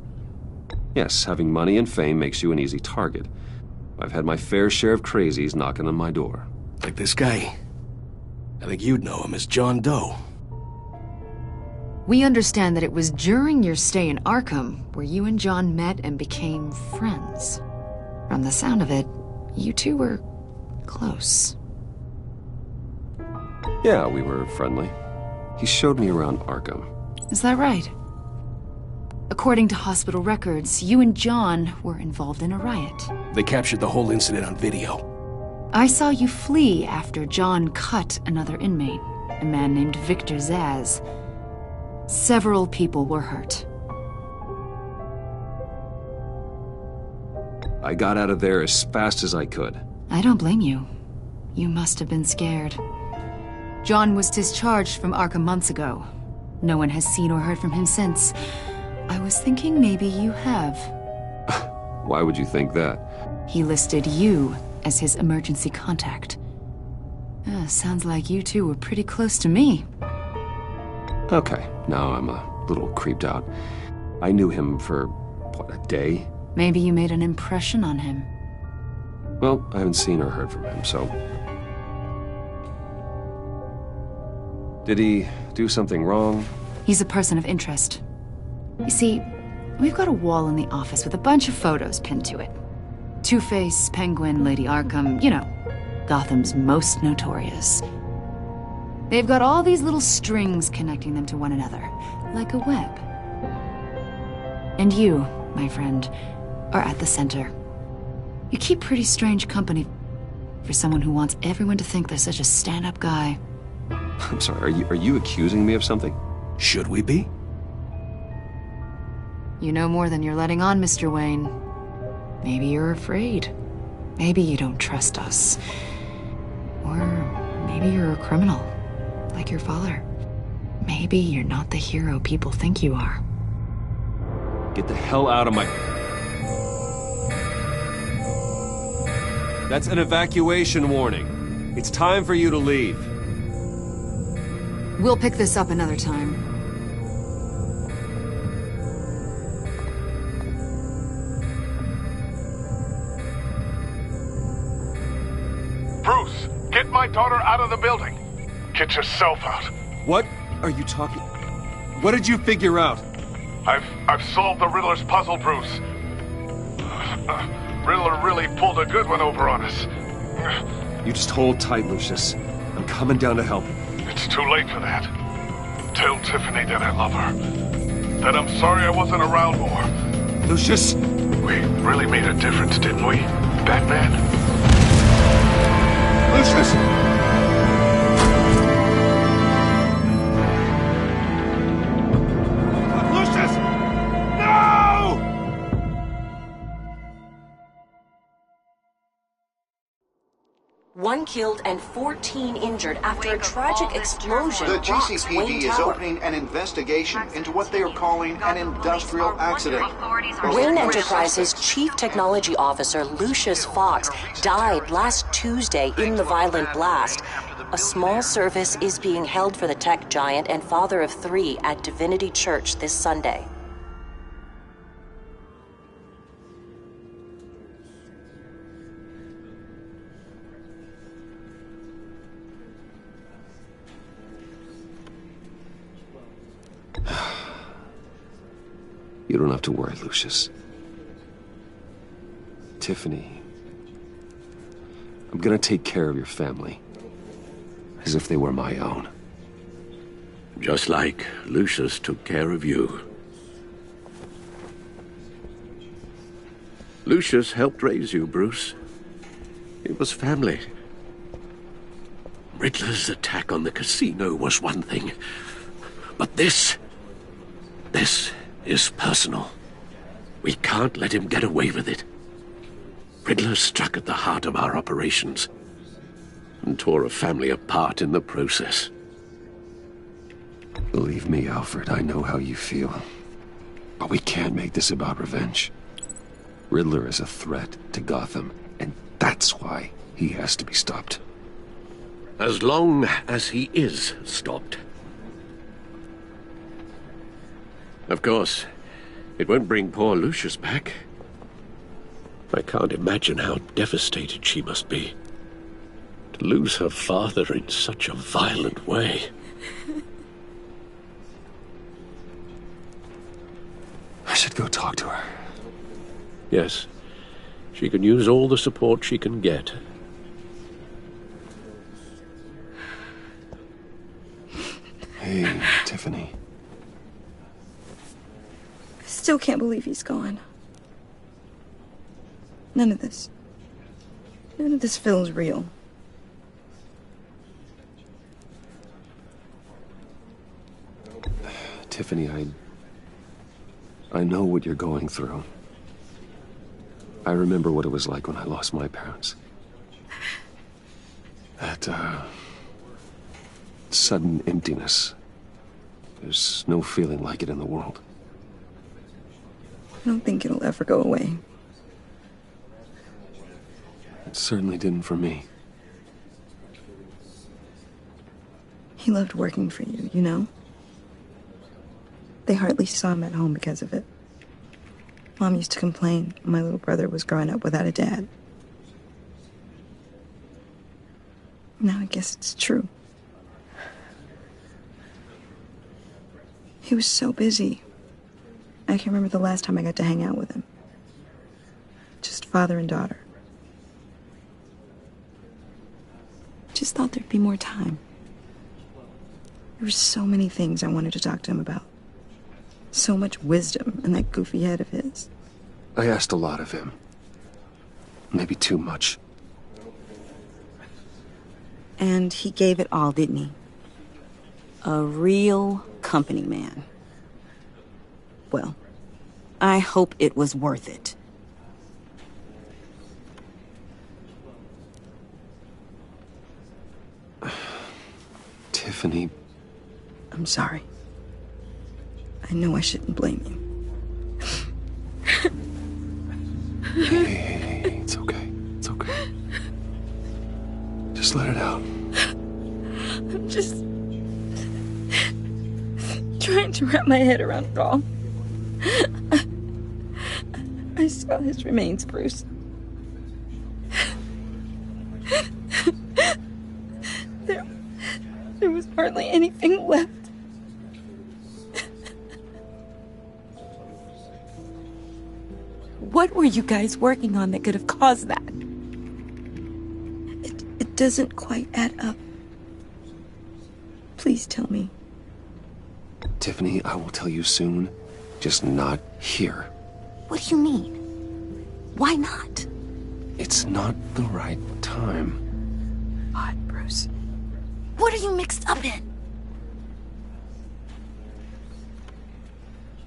Speaker 1: Yes, having money and fame makes you an easy target. I've had my fair share of crazies knocking on my door.
Speaker 18: Like this guy. I think you'd know him as John Doe.
Speaker 14: We understand that it was during your stay in Arkham where you and John met and became friends. From the sound of it, you two were close.
Speaker 1: Yeah, we were friendly. He showed me around Arkham.
Speaker 14: Is that right? According to hospital records, you and John were involved in a riot.
Speaker 18: They captured the whole incident on video.
Speaker 14: I saw you flee after John cut another inmate, a man named Victor Zaz. Several people were hurt.
Speaker 1: I got out of there as fast as I could.
Speaker 14: I don't blame you. You must have been scared. John was discharged from Arkham months ago. No one has seen or heard from him since. I was thinking maybe you have.
Speaker 1: Why would you think that?
Speaker 14: He listed you as his emergency contact. Sounds like you two were pretty close to me.
Speaker 1: Okay, now I'm a little creeped out. I knew him for, what, a day?
Speaker 14: Maybe you made an impression on him.
Speaker 1: Well, I haven't seen or heard from him, so... Did he do something wrong?
Speaker 14: He's a person of interest. You see, we've got a wall in the office with a bunch of photos pinned to it. Two-Face, Penguin, Lady Arkham, you know, Gotham's most notorious. They've got all these little strings connecting them to one another, like a web. And you, my friend, are at the center. You keep pretty strange company for someone who wants everyone to think they're such a stand-up guy.
Speaker 1: I'm sorry, are you accusing me of something?
Speaker 18: Should we be?
Speaker 14: You know more than you're letting on, Mr. Wayne. Maybe you're afraid. Maybe you don't trust us. Or maybe you're a criminal, like your father. Maybe you're not the hero people think you are.
Speaker 1: Get the hell out of my... That's an evacuation warning. It's time for you to leave.
Speaker 14: We'll pick this up another time.
Speaker 19: Bruce, get my daughter out of the building. Get yourself out.
Speaker 1: What are you talking... What did you figure out?
Speaker 19: I've solved the Riddler's puzzle, Bruce. Riddler really pulled a good one over on us.
Speaker 1: You just hold tight, Lucius. I'm coming down to help.
Speaker 19: It's too late for that. Tell Tiffany that I love her. That I'm sorry I wasn't around more.
Speaker 1: Lucius!
Speaker 19: We really made a difference, didn't we, Batman?
Speaker 1: Lucius!
Speaker 20: One killed and 14 injured after a tragic explosion.
Speaker 2: The
Speaker 20: rocks
Speaker 2: GCPD
Speaker 20: Wayne
Speaker 2: is
Speaker 20: Tower.
Speaker 2: opening an investigation into what they are calling an industrial accident.
Speaker 20: Wayne Enterprises' chief technology officer, Lucius Fox, died last Tuesday in the violent blast. A small service is being held for the tech giant and father of 3 at Divinity Church this Sunday.
Speaker 1: You don't have to worry, Lucius. Tiffany, I'm gonna take care of your family. As if they were my own.
Speaker 4: Just like Lucius took care of you. Lucius helped raise you, Bruce. It was family. Riddler's attack on the casino was one thing. But this is personal. We can't let him get away with it. Riddler struck at the heart of our operations and tore a family apart in the process.
Speaker 1: Believe me, Alfred, I know how you feel. But we can't make this about revenge. Riddler is a threat to Gotham, and that's why he has to be stopped.
Speaker 4: As long as he is stopped. Of course, it won't bring poor Lucius back. I can't imagine how devastated she must be. To lose her father in such a violent way.
Speaker 1: I should go talk to her.
Speaker 4: Yes, she can use all the support she can get.
Speaker 1: Hey, Tiffany.
Speaker 6: I still can't believe he's gone. None of this feels real.
Speaker 1: Tiffany, I know what you're going through. I remember what it was like when I lost my parents. That, sudden emptiness. There's no feeling like it in the world.
Speaker 6: I don't think it'll ever go away.
Speaker 1: It certainly didn't for me.
Speaker 6: He loved working for you, you know? They hardly saw him at home because of it. Mom used to complain my little brother was growing up without a dad. Now I guess it's true. He was so busy. I can't remember the last time I got to hang out with him. Just father and daughter. Just thought there'd be more time. There were so many things I wanted to talk to him about. So much wisdom in that goofy head of his.
Speaker 1: I asked a lot of him. Maybe too much.
Speaker 6: And he gave it all, didn't he? A real company man. Well, I hope it was worth it.
Speaker 1: Tiffany.
Speaker 6: I'm sorry. I know I shouldn't blame you.
Speaker 1: Hey, it's okay. It's okay. Just let it out.
Speaker 6: I'm just trying to wrap my head around it all. I saw his remains, Bruce. There was hardly anything left. What were you guys working on that could have caused that? It doesn't quite add up. Please tell me.
Speaker 1: Tiffany, I will tell you soon. Just not here.
Speaker 6: What do you mean? Why not?
Speaker 1: It's not the right time.
Speaker 6: God, Bruce. What are you mixed up in?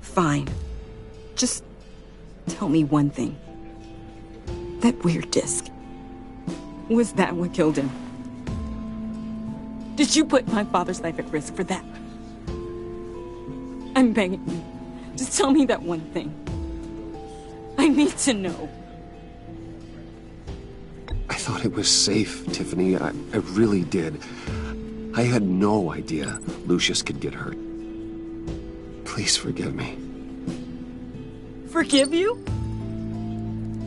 Speaker 6: Fine. Just tell me one thing. That weird disc. Was that what killed him? Did you put my father's life at risk for that? I'm begging you. Just tell me that one thing. I need to know.
Speaker 1: I thought it was safe, Tiffany. I really did. I had no idea Lucius could get hurt. Please forgive me.
Speaker 6: Forgive you?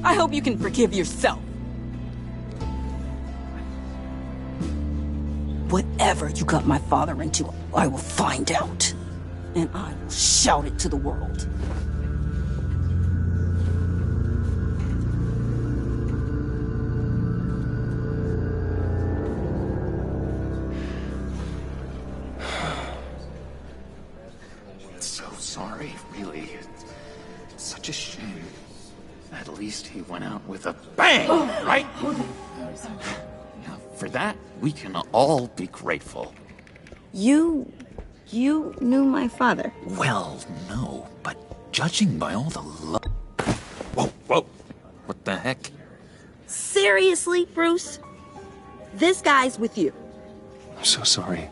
Speaker 6: I hope you can forgive yourself. Whatever you got my father into, I will find out. And I will shout it to the world.
Speaker 21: So sorry, really. It's such a shame. At least he went out with a bang, right? Now, for that, we can all be grateful.
Speaker 6: You knew my father?
Speaker 21: Well, no, but judging by all the love... Whoa. What the heck?
Speaker 6: Seriously, Bruce? This guy's with you.
Speaker 1: I'm so sorry.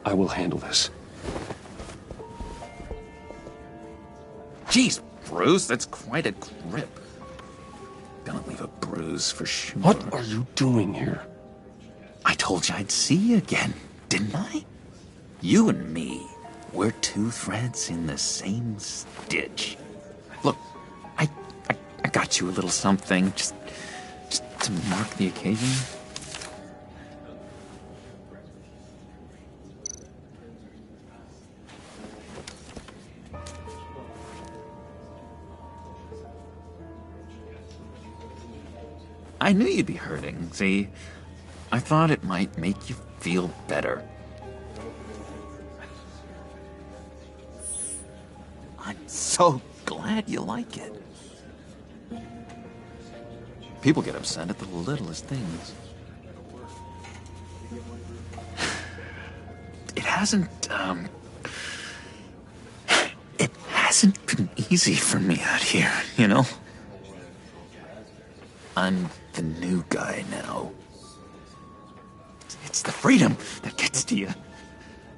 Speaker 1: I will handle this.
Speaker 21: Jeez, Bruce, that's quite a grip. Gonna leave a bruise for sure.
Speaker 1: What are you doing here?
Speaker 21: I told you I'd see you again, didn't I? You and me, we're two threads in the same stitch. Look, I got you a little something, just to mark the occasion. I knew you'd be hurting, see? I thought it might make you feel better. I'm so glad you like it. People get upset at the littlest things. It hasn't been easy for me out here, you know? I'm the new guy now. It's the freedom that gets to you.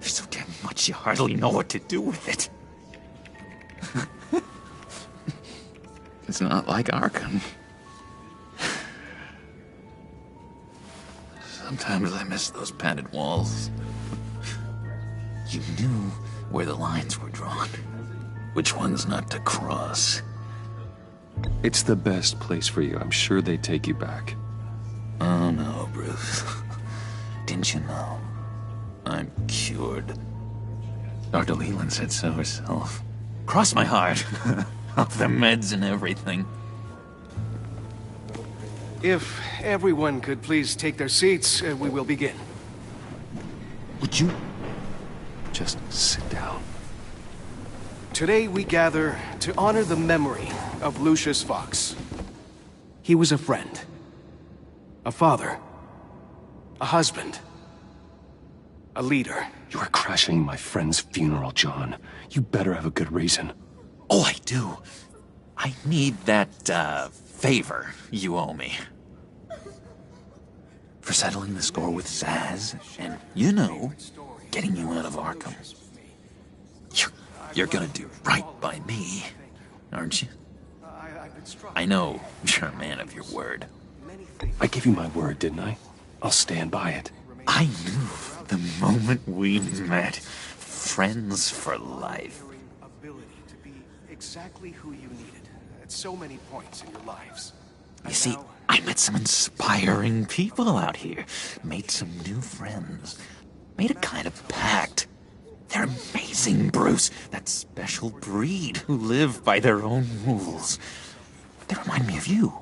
Speaker 21: There's so damn much you hardly know what to do with it. It's not like Arkham. Sometimes I miss those padded walls. You knew where the lines were drawn. Which ones not to cross.
Speaker 1: It's the best place for you. I'm sure they take you back.
Speaker 21: Oh no, Bruce. Didn't you know? I'm cured. Dr. Leland said so herself. Cross my heart. Off the meds and everything.
Speaker 8: If everyone could please take their seats, we will begin.
Speaker 1: Would you just sit down?
Speaker 8: Today we gather to honor the memory of Lucius Fox. He was a friend, a father, a husband, a leader.
Speaker 1: You are crashing my friend's funeral, John. You better have a good reason.
Speaker 21: Oh, I do. I need that, favor you owe me. For settling the score with Zaz, and, you know, getting you out of Arkham. You're gonna do right by me, aren't you? I know you're a man of your word.
Speaker 1: I gave you my word, didn't I? I'll stand by it.
Speaker 21: I knew the moment we met. Friends for life.
Speaker 8: Ability to be exactly who you needed at so many points in your lives.
Speaker 21: You see, I met some inspiring people out here. Made some new friends. Made a kind of pact. They're amazing, Bruce. That special breed who live by their own rules. They remind me of you.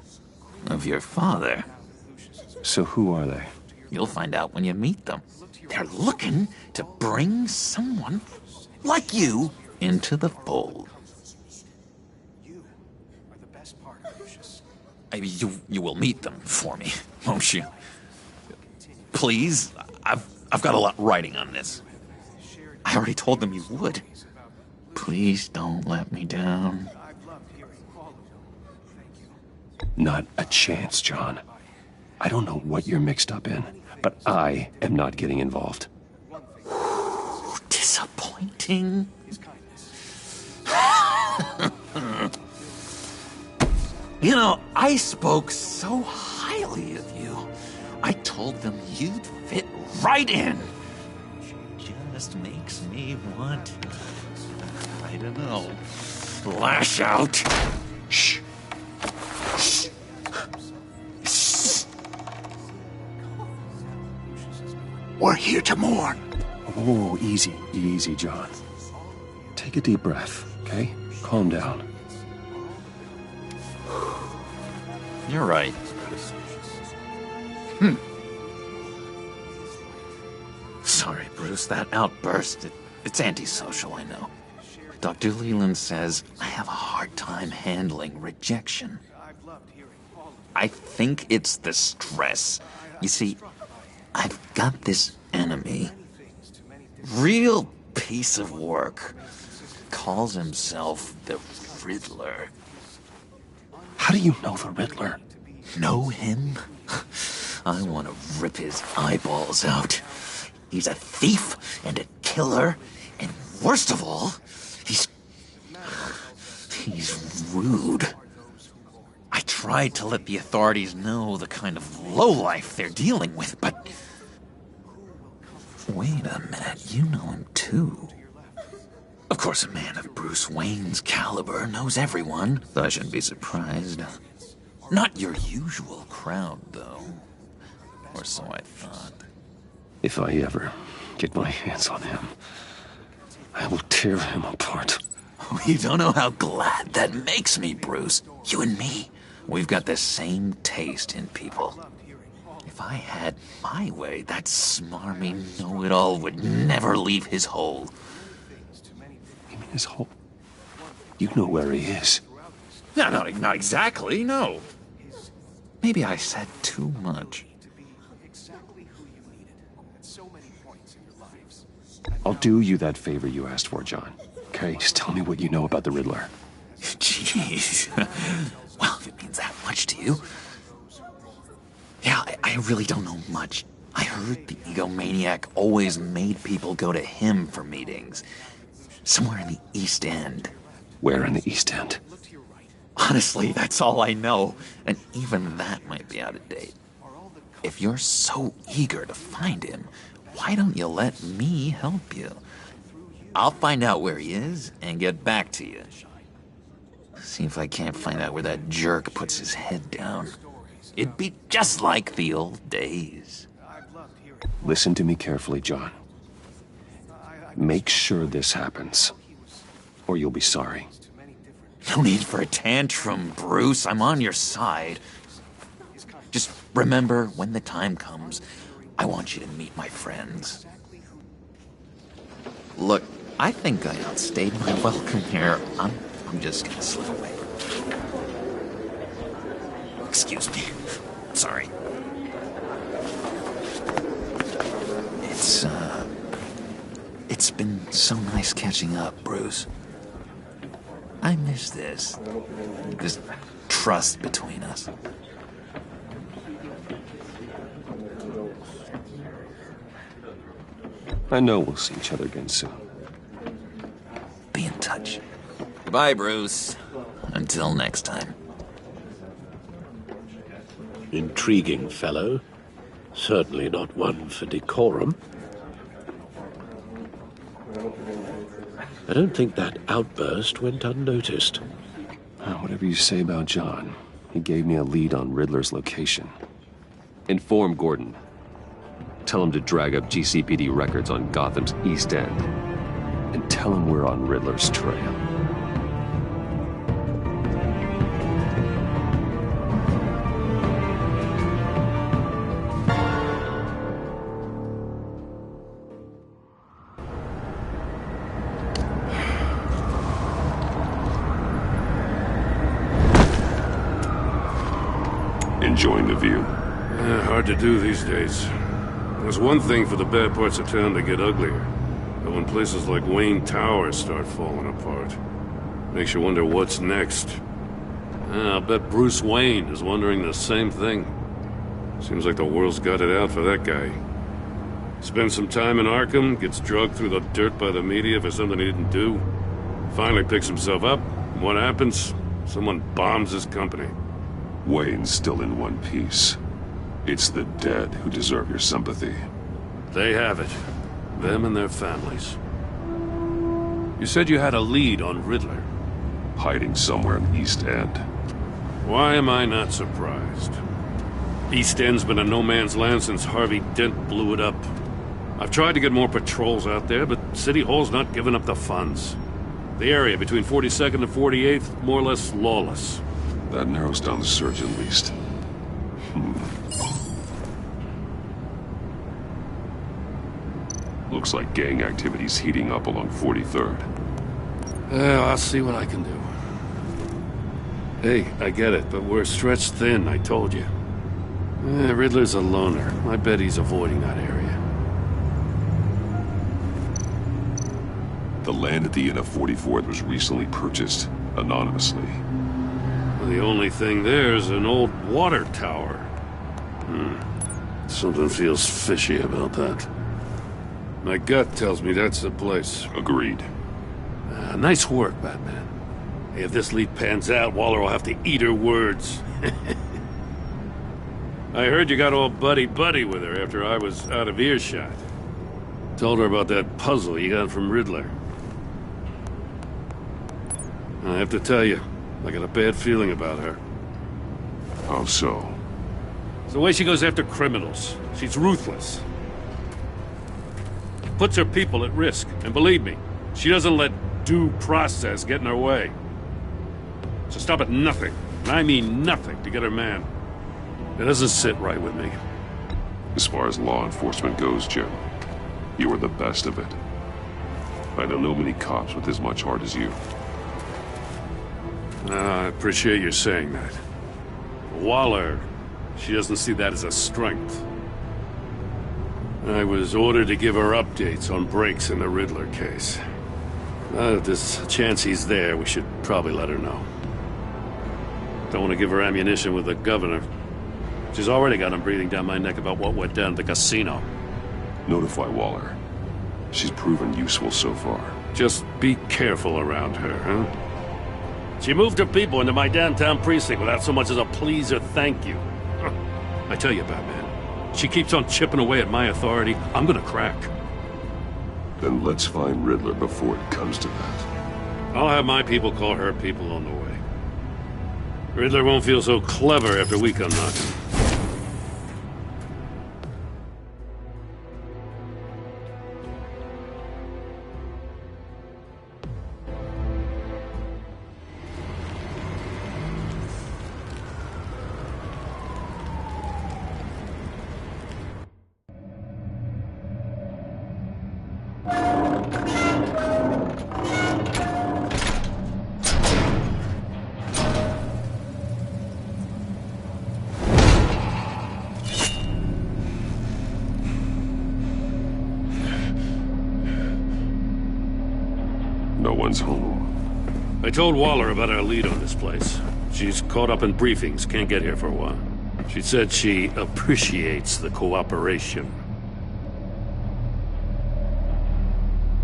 Speaker 21: Of your father.
Speaker 1: So who are they?
Speaker 21: You'll find out when you meet them. They're looking to bring someone like you into the fold. You will meet them for me, won't you? Please, I've got a lot writing on this. I already told them you would. Please don't let me down.
Speaker 1: Not a chance, John. I don't know what you're mixed up in, but I am not getting involved.
Speaker 21: Disappointing. You know, I spoke so highly of you. I told them you'd fit right in. Just makes me want, I don't know, lash out. Shh. Shh. Shh.
Speaker 10: We're here to mourn.
Speaker 1: Oh, easy, John. Take a deep breath, okay? Calm down.
Speaker 21: You're right. Sorry, Bruce, that outburst, it's antisocial, I know. Dr. Leland says I have a hard time handling rejection. I think it's the stress. You see, I've got this enemy. Real piece of work. Calls himself the Riddler.
Speaker 1: How do you know the Riddler?
Speaker 21: Know him? I want to rip his eyeballs out. He's a thief and a killer, and worst of all,
Speaker 12: He's rude. I tried to let the authorities know the kind of lowlife they're dealing with, but... Wait a minute, you know him too. Of course, a man of Bruce Wayne's caliber knows everyone, so I shouldn't be surprised. Not your usual crowd, though. Or so I thought.
Speaker 1: If I ever get my hands on him, I will tear him apart.
Speaker 12: You don't know how glad that makes me, Bruce. You and me, we've got the same taste in people. If I had my way, that smarmy know-it-all would never leave his hole.
Speaker 1: You mean his hole? You know where he is.
Speaker 12: No, not exactly, no. Maybe I said too much.
Speaker 1: I'll do you that favor you asked for, John. Okay, just tell me what you know about the Riddler.
Speaker 12: Jeez. Well, if it means that much to you. Yeah, I really don't know much. I heard the egomaniac always made people go to him for meetings. Somewhere in the East End.
Speaker 1: Where in the East End?
Speaker 12: Honestly, that's all I know. And even that might be out of date. If you're so eager to find him, why don't you let me help you? I'll find out where he is and get back to you. See if I can't find out where that jerk puts his head down. It'd be just like the old days.
Speaker 1: Listen to me carefully, John. Make sure this happens, or you'll be sorry.
Speaker 12: No need for a tantrum, Bruce. I'm on your side. Just remember, when the time comes, I want you to meet my friends. Look, I think I outstayed my welcome here. I'm just gonna slip away. Excuse me. Sorry. It's been so nice catching up, Bruce. I miss this trust between us.
Speaker 1: I know we'll see each other again soon.
Speaker 12: Be in touch. Goodbye, Bruce. Until next time.
Speaker 4: Intriguing fellow. Certainly not one for decorum. I don't think that outburst went unnoticed.
Speaker 1: Whatever you say about John, he gave me a lead on Riddler's location. Inform Gordon. Tell him to drag up GCPD records on Gotham's East End. And tell him we're on Riddler's trail.
Speaker 9: Enjoying the view?
Speaker 11: Hard to do these days. There's one thing for the bad parts of town to get uglier. But when places like Wayne Tower start falling apart, makes you wonder what's next. I'll bet Bruce Wayne is wondering the same thing. Seems like the world's got it out for that guy. Spends some time in Arkham, gets drugged through the dirt by the media for something he didn't do. Finally picks himself up. What happens? Someone bombs his company.
Speaker 9: Wayne's still in one piece. It's the dead who deserve your sympathy.
Speaker 11: They have it. Them and their families. You said you had a lead on Riddler.
Speaker 9: Hiding somewhere in East End.
Speaker 11: Why am I not surprised? East End's been a no-man's land since Harvey Dent blew it up. I've tried to get more patrols out there, but City Hall's not giving up the funds. The area between 42nd and 48th, more or less lawless.
Speaker 9: That narrows down the search at least. Looks like gang activity's heating up along 43rd.
Speaker 11: I'll see what I can do. Hey, I get it, but we're stretched thin, I told you. Riddler's a loner. I bet he's avoiding that area.
Speaker 9: The land at the end of 44th was recently purchased, anonymously.
Speaker 11: The only thing there is an old water tower. Something feels fishy about that. My gut tells me that's the place.
Speaker 9: Agreed.
Speaker 11: Nice work, Batman. If this lead pans out, Waller will have to eat her words. I heard you got all buddy-buddy with her after I was out of earshot. Told her about that puzzle you got from Riddler. I have to tell you, I got a bad feeling about her.
Speaker 9: How so?
Speaker 11: It's the way she goes after criminals. She's ruthless. Puts her people at risk. And believe me, she doesn't let due process get in her way. So stop at nothing, and I mean nothing, to get her man. It doesn't sit right with me.
Speaker 9: As far as law enforcement goes, Jim, you are the best of it. I don't know many cops with as much heart as you.
Speaker 11: I appreciate you saying that. Waller, she doesn't see that as a strength. I was ordered to give her updates on breaks in the Riddler case. If there's a chance he's there, we should probably let her know. Don't want to give her ammunition with the governor. She's already got him breathing down my neck about what went down at the casino.
Speaker 9: Notify Waller. She's proven useful so far.
Speaker 11: Just be careful around her, huh? She moved her people into my downtown precinct without so much as a please or thank you. I tell you, Batman, she keeps on chipping away at my authority. I'm gonna crack.
Speaker 9: Then let's find Riddler before it comes to that.
Speaker 11: I'll have my people call her people on the way. Riddler won't feel so clever after we come knocking.
Speaker 9: No one's home.
Speaker 11: I told Waller about our lead on this place. She's caught up in briefings, can't get here for a while. She said she appreciates the cooperation.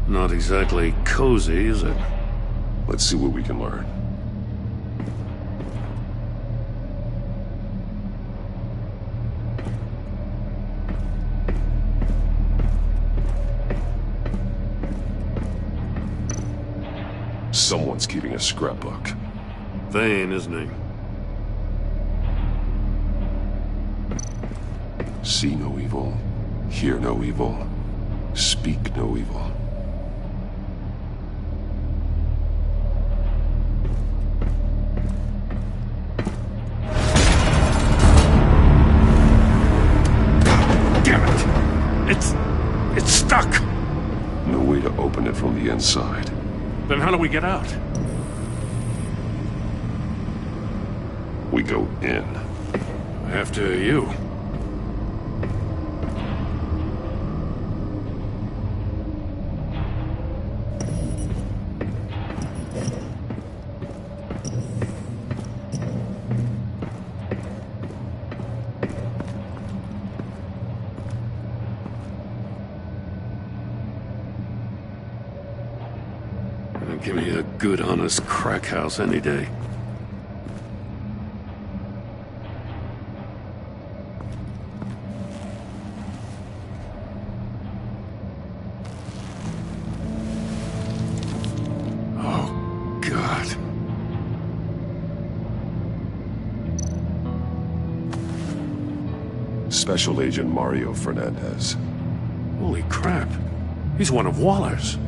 Speaker 11: Not exactly cozy, is it?
Speaker 9: Let's see what we can learn. Someone's keeping a scrapbook.
Speaker 11: Vane, isn't he?
Speaker 9: See no evil, hear no evil, speak no evil.
Speaker 11: Damn it! It's stuck!
Speaker 9: No way to open it from the inside.
Speaker 11: Then how do we get out?
Speaker 9: We go in.
Speaker 11: After you. Give me a good, honest crack house any day. Oh, God.
Speaker 9: Special Agent Mario Fernandez.
Speaker 11: Holy crap. He's one of Waller's.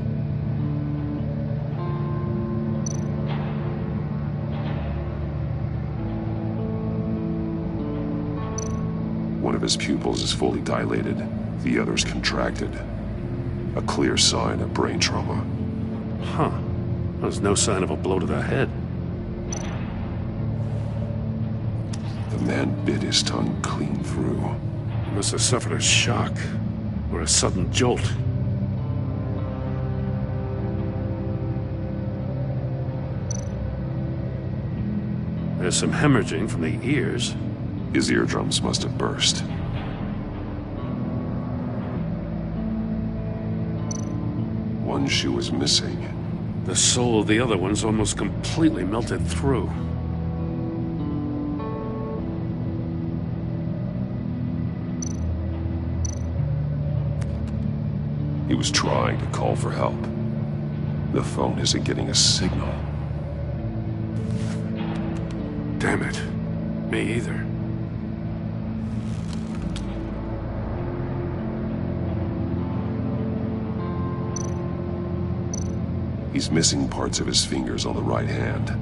Speaker 9: One of his pupils is fully dilated, the other's contracted. A clear sign of brain trauma.
Speaker 11: Huh. There's no sign of a blow to the head.
Speaker 9: The man bit his tongue clean through.
Speaker 11: He must have suffered a shock, or a sudden jolt. There's some hemorrhaging from the ears.
Speaker 9: His eardrums must have burst. One shoe is missing.
Speaker 11: The soul of the other one's almost completely melted through.
Speaker 9: He was trying to call for help. The phone isn't getting a signal.
Speaker 11: Damn it. Me either.
Speaker 9: He's missing parts of his fingers on the right hand.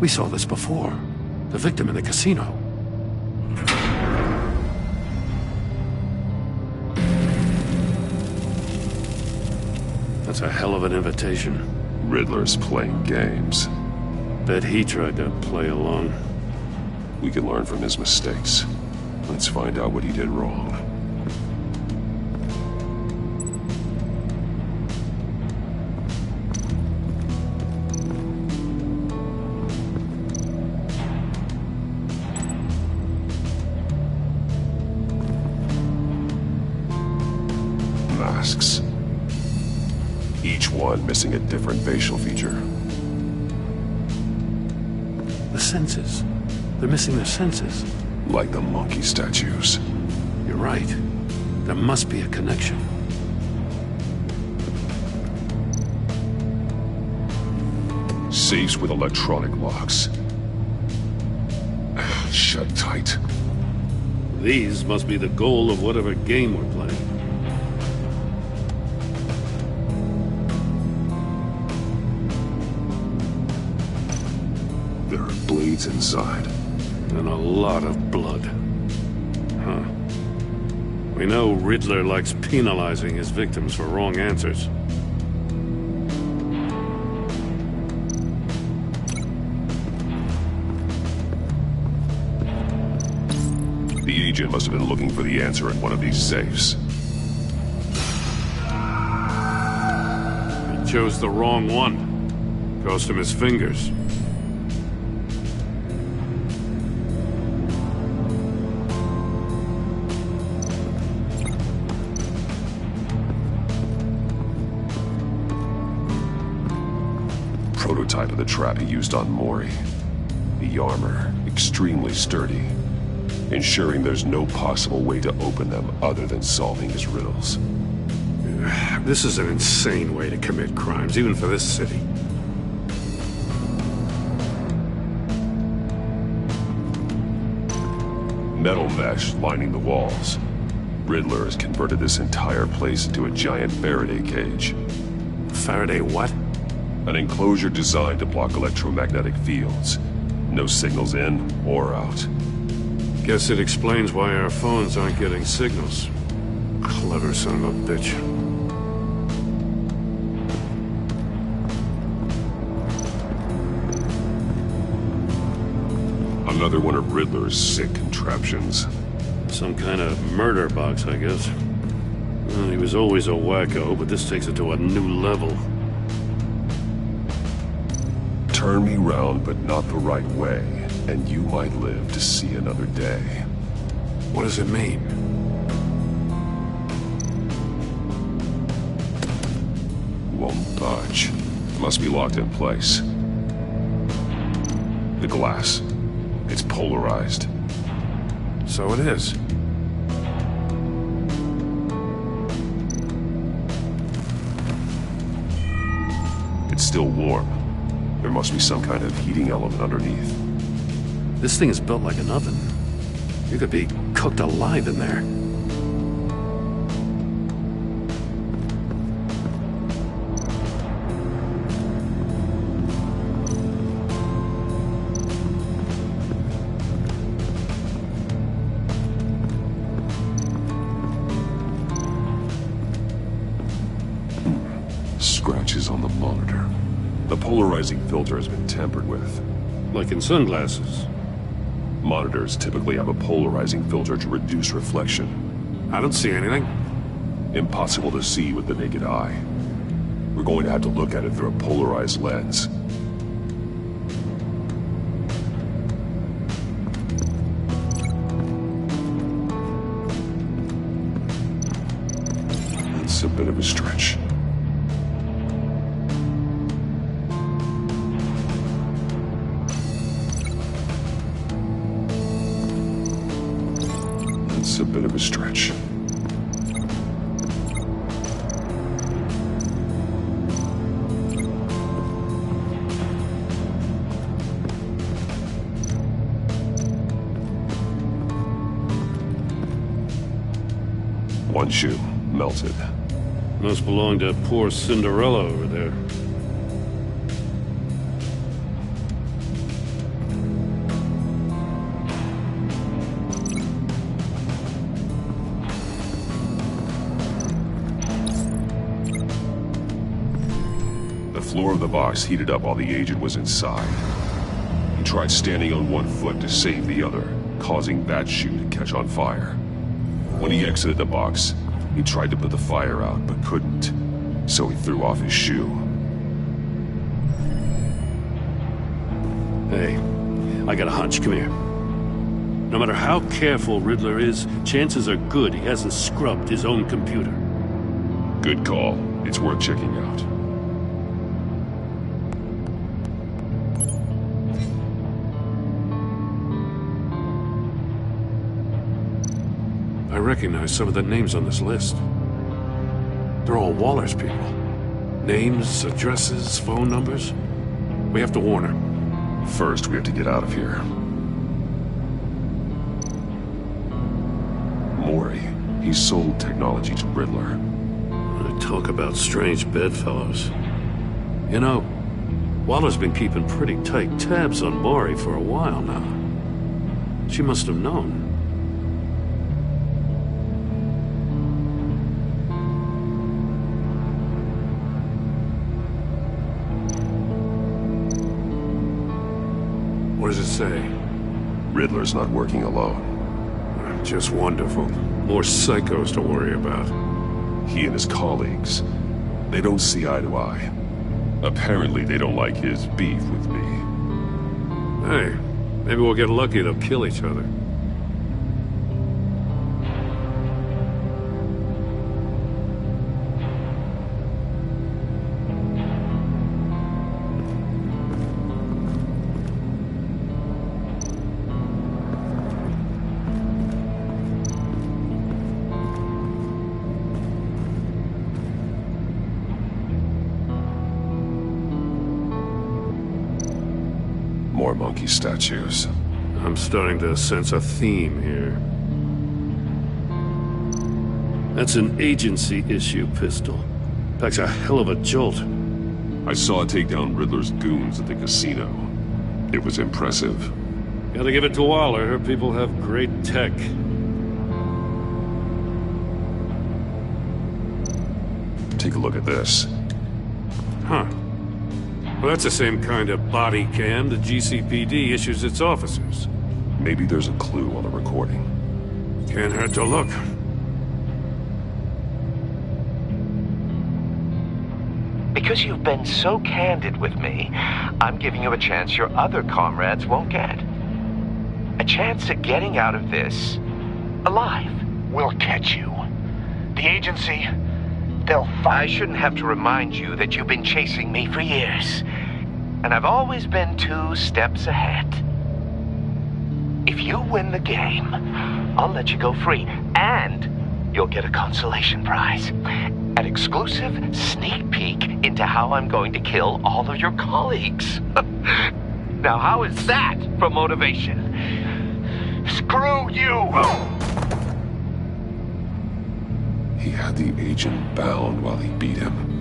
Speaker 11: We saw this before. The victim in the casino. That's a hell of an invitation.
Speaker 9: Riddler's playing games.
Speaker 11: Bet he tried to play along.
Speaker 9: We can learn from his mistakes. Let's find out what he did wrong. Masks. Each one missing a different facial feature.
Speaker 11: The senses. They're missing their senses.
Speaker 9: Like the monkey statues.
Speaker 11: You're right. There must be a connection.
Speaker 9: Safes with electronic locks. Shut tight.
Speaker 11: These must be the goal of whatever game we're playing.
Speaker 9: There are blades inside.
Speaker 11: And a lot of blood. Huh. We know Riddler likes penalizing his victims for wrong answers.
Speaker 9: The agent must have been looking for the answer in one of these safes.
Speaker 11: He chose the wrong one. Cost him his fingers.
Speaker 9: Prototype of the trap he used on Mori. The armor, extremely sturdy, ensuring there's no possible way to open them other than solving his riddles.
Speaker 11: This is an insane way to commit crimes, even for this city.
Speaker 9: Metal mesh lining the walls. Riddler has converted this entire place into a giant Faraday cage.
Speaker 11: Faraday what?
Speaker 9: An enclosure designed to block electromagnetic fields. No signals in or out.
Speaker 11: Guess it explains why our phones aren't getting signals. Clever son of a bitch.
Speaker 9: Another one of Riddler's sick contraptions.
Speaker 11: Some kind of murder box, I guess. Well, he was always a wacko, but this takes it to a new level.
Speaker 9: Turn me round, but not the right way, and you might live to see another day.
Speaker 11: What does it mean?
Speaker 9: Won't budge. Must be locked in place. The glass. It's polarized.
Speaker 11: So it is.
Speaker 9: It's still warm. There must be some kind of heating element underneath.
Speaker 11: This thing is built like an oven. You could be cooked alive in there.
Speaker 9: Scratches on the monitor. The polarizing filter has been tampered with.
Speaker 11: Like in sunglasses.
Speaker 9: Monitors typically have a polarizing filter to reduce reflection.
Speaker 11: I don't see anything.
Speaker 9: Impossible to see with the naked eye. We're going to have to look at it through a polarized lens. It's a bit of a stretch. That's a bit of a stretch. One shoe, melted.
Speaker 11: Must belong to poor Cinderella over there.
Speaker 9: The floor of the box heated up while the agent was inside. He tried standing on one foot to save the other, causing that shoe to catch on fire. When he exited the box, he tried to put the fire out, but couldn't, so he threw off his shoe.
Speaker 11: Hey, I got a hunch. Come here. No matter how careful Riddler is, chances are good he hasn't scrubbed his own computer.
Speaker 9: Good call. It's worth checking out.
Speaker 11: I recognize some of the names on this list. They're all Waller's people. Names, addresses, phone numbers. We have to warn her.
Speaker 9: First, we have to get out of here. Maury, he sold technology to Riddler.
Speaker 11: Talk about strange bedfellows. You know, Waller's been keeping pretty tight tabs on Maury for a while now. She must have known. What does it say?
Speaker 9: Riddler's not working alone.
Speaker 11: Just wonderful. More psychos to worry about.
Speaker 9: He and his colleagues, they don't see eye to eye. Apparently they don't like his beef with me.
Speaker 11: Hey, maybe we'll get lucky they'll kill each other.
Speaker 9: More monkey statues.
Speaker 11: I'm starting to sense a theme here. That's an agency-issue pistol. Packs a hell of a jolt.
Speaker 9: I saw it take down Riddler's goons at the casino. It was impressive.
Speaker 11: Gotta give it to Waller. Her people have great tech.
Speaker 9: Take a look at this.
Speaker 11: Huh. Well, that's the same kind of body cam the GCPD issues its officers.
Speaker 9: Maybe there's a clue on the recording.
Speaker 11: Can't hurt to look.
Speaker 7: Because you've been so candid with me, I'm giving you a chance your other comrades won't get. A chance at getting out of this alive.
Speaker 10: We'll catch you. The agency, they'll find
Speaker 7: I shouldn't have to remind you that you've been chasing me for years. And I've always been 2 steps ahead. If you win the game, I'll let you go free. And you'll get a consolation prize. An exclusive sneak peek into how I'm going to kill all of your colleagues. Now, how is that for motivation? Screw you!
Speaker 9: He had the agent bound while he beat him.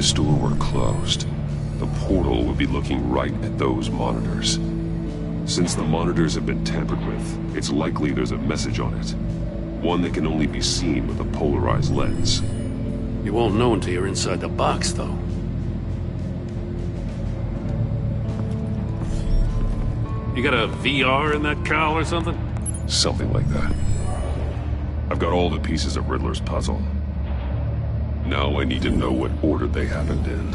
Speaker 9: store were closed, the portal would be looking right at those monitors. Since the monitors have been tampered with, it's likely there's a message on it. One that can only be seen with a polarized lens.
Speaker 11: You won't know until you're inside the box, though. You got a VR in that cowl or something?
Speaker 9: Something like that. I've got all the pieces of Riddler's puzzle. Now I need to know what order they happened in.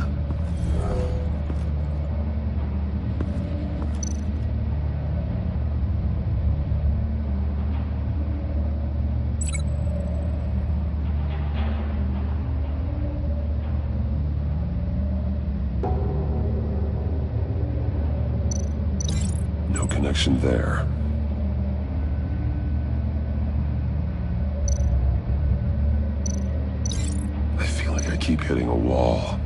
Speaker 9: No connection there. I feel like I keep hitting a wall.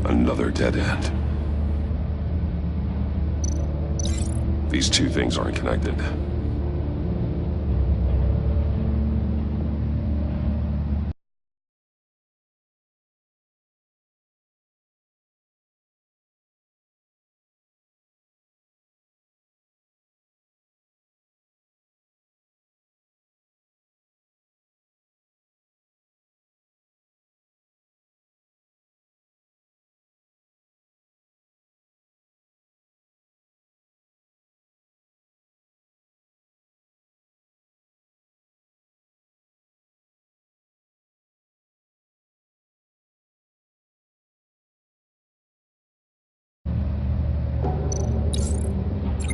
Speaker 9: Another dead end. These two things aren't connected.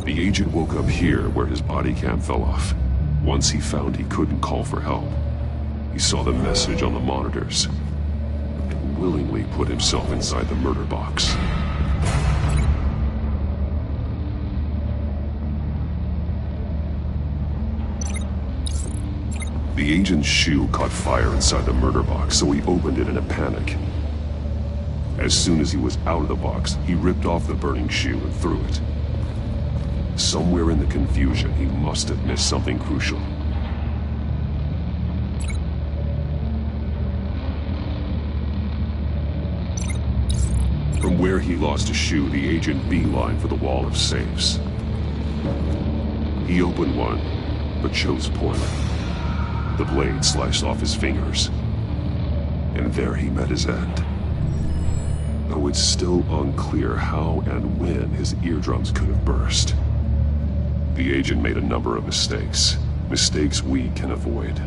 Speaker 9: The agent woke up here where his body cam fell off. Once he found he couldn't call for help, he saw the message on the monitors and willingly put himself inside the murder box. The agent's shoe caught fire inside the murder box, so he opened it in a panic. As soon as he was out of the box, he ripped off the burning shoe and threw it. Somewhere in the confusion, he must have missed something crucial. From where he lost a shoe, the agent beelined for the wall of safes. He opened one, but chose poorly. The blade sliced off his fingers, and there he met his end. Though it's still unclear how and when his eardrums could have burst. The agent made a number of mistakes. Mistakes we can avoid.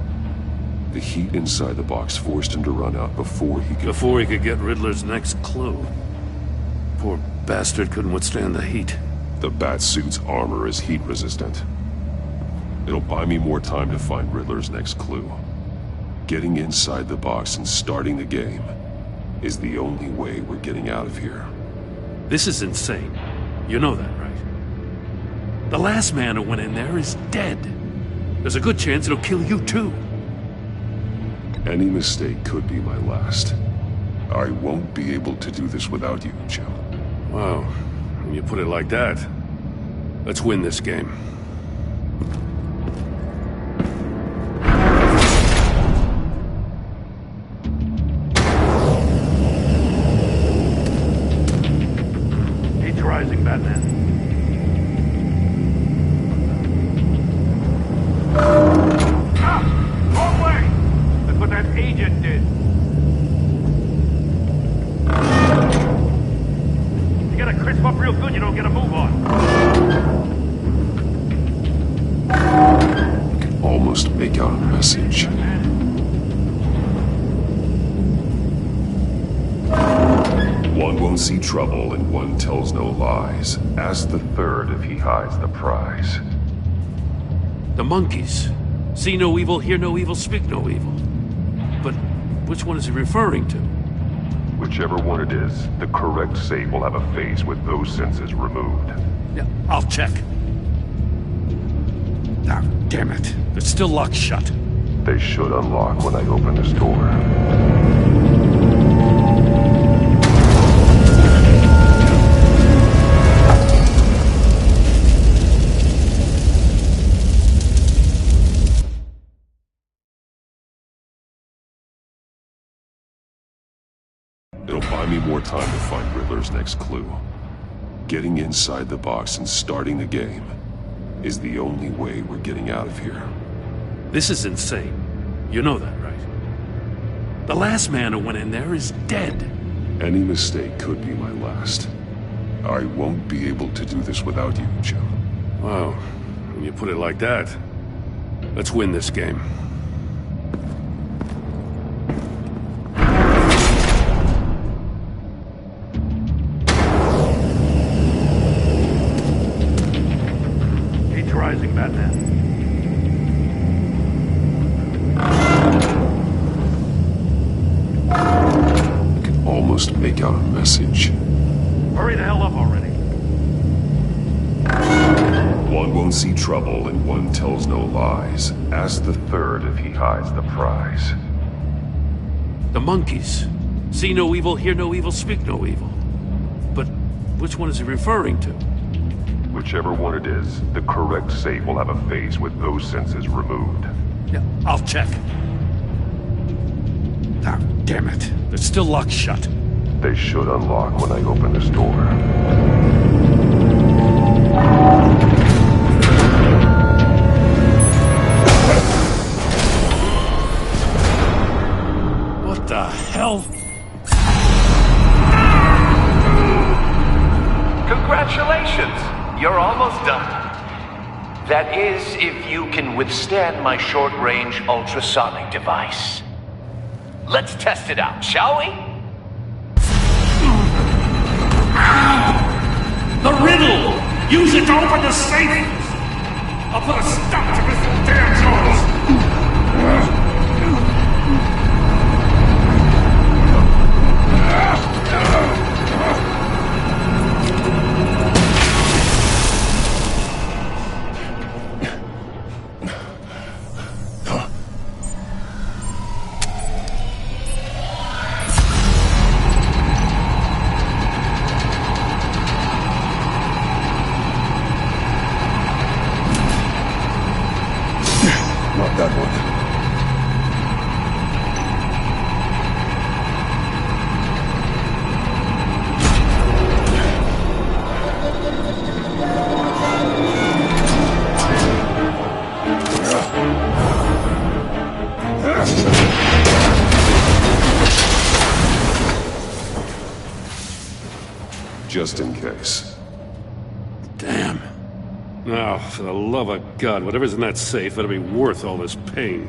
Speaker 9: The heat inside the box forced him to run out before he could
Speaker 11: get Riddler's next clue. Poor bastard couldn't withstand the heat.
Speaker 9: The Batsuit's armor is heat resistant. It'll buy me more time to find Riddler's next clue. Getting inside the box and starting the game is the only way we're getting out of here.
Speaker 11: This is insane. You know that, right? The last man who went in there is dead. There's a good chance it'll kill you too.
Speaker 9: Any mistake could be my last. I won't be able to do this without you, Jim.
Speaker 11: Wow, when you put it like that, let's win this game. Heat's rising, Batman.
Speaker 5: Wrong way! That's what that agent did. You gotta crisp up real good, you don't get a move on.
Speaker 9: I can almost make out a message. One won't see trouble and one tells no lies. Ask the third if he hides the prize.
Speaker 11: The monkeys. See no evil, hear no evil, speak no evil. But which one is he referring to?
Speaker 9: Whichever one it is, the correct save will have a face with those senses removed.
Speaker 11: Yeah, I'll check. Ah, damn it. It's still locked shut.
Speaker 9: They should unlock when I open this door. It'll buy me more time to find Riddler's next clue. Getting inside the box and starting the game is the only way we're getting out of here.
Speaker 11: This is insane. You know that, right? The last man who went in there is dead.
Speaker 9: Any mistake could be my last. I won't be able to do this without you, Joe.
Speaker 11: Wow, when you put it like that, let's win this game. Heat's rising, Batman.
Speaker 9: I can almost make out a message.
Speaker 11: Hurry the hell up already.
Speaker 9: One won't see trouble and one tells no lies. Ask the third if he hides the prize.
Speaker 11: The monkeys. See no evil, hear no evil, speak no evil. But which one is he referring to?
Speaker 9: Whichever one it is, the correct safe will have a face with those senses removed.
Speaker 11: Yeah, I'll check. Ah, damn it. They're still locked shut.
Speaker 9: They should unlock when I open this door.
Speaker 11: What the hell?
Speaker 7: Congratulations! You're almost done. That is, if you can withstand my short-range ultrasonic device. Let's test it out, shall we?
Speaker 11: The riddle! Use it to open the safe! I'll put a stop to this damn noise!
Speaker 9: Not that one. Just in case.
Speaker 11: Damn. Now, for the love of God, whatever's in that safe better be worth all this pain.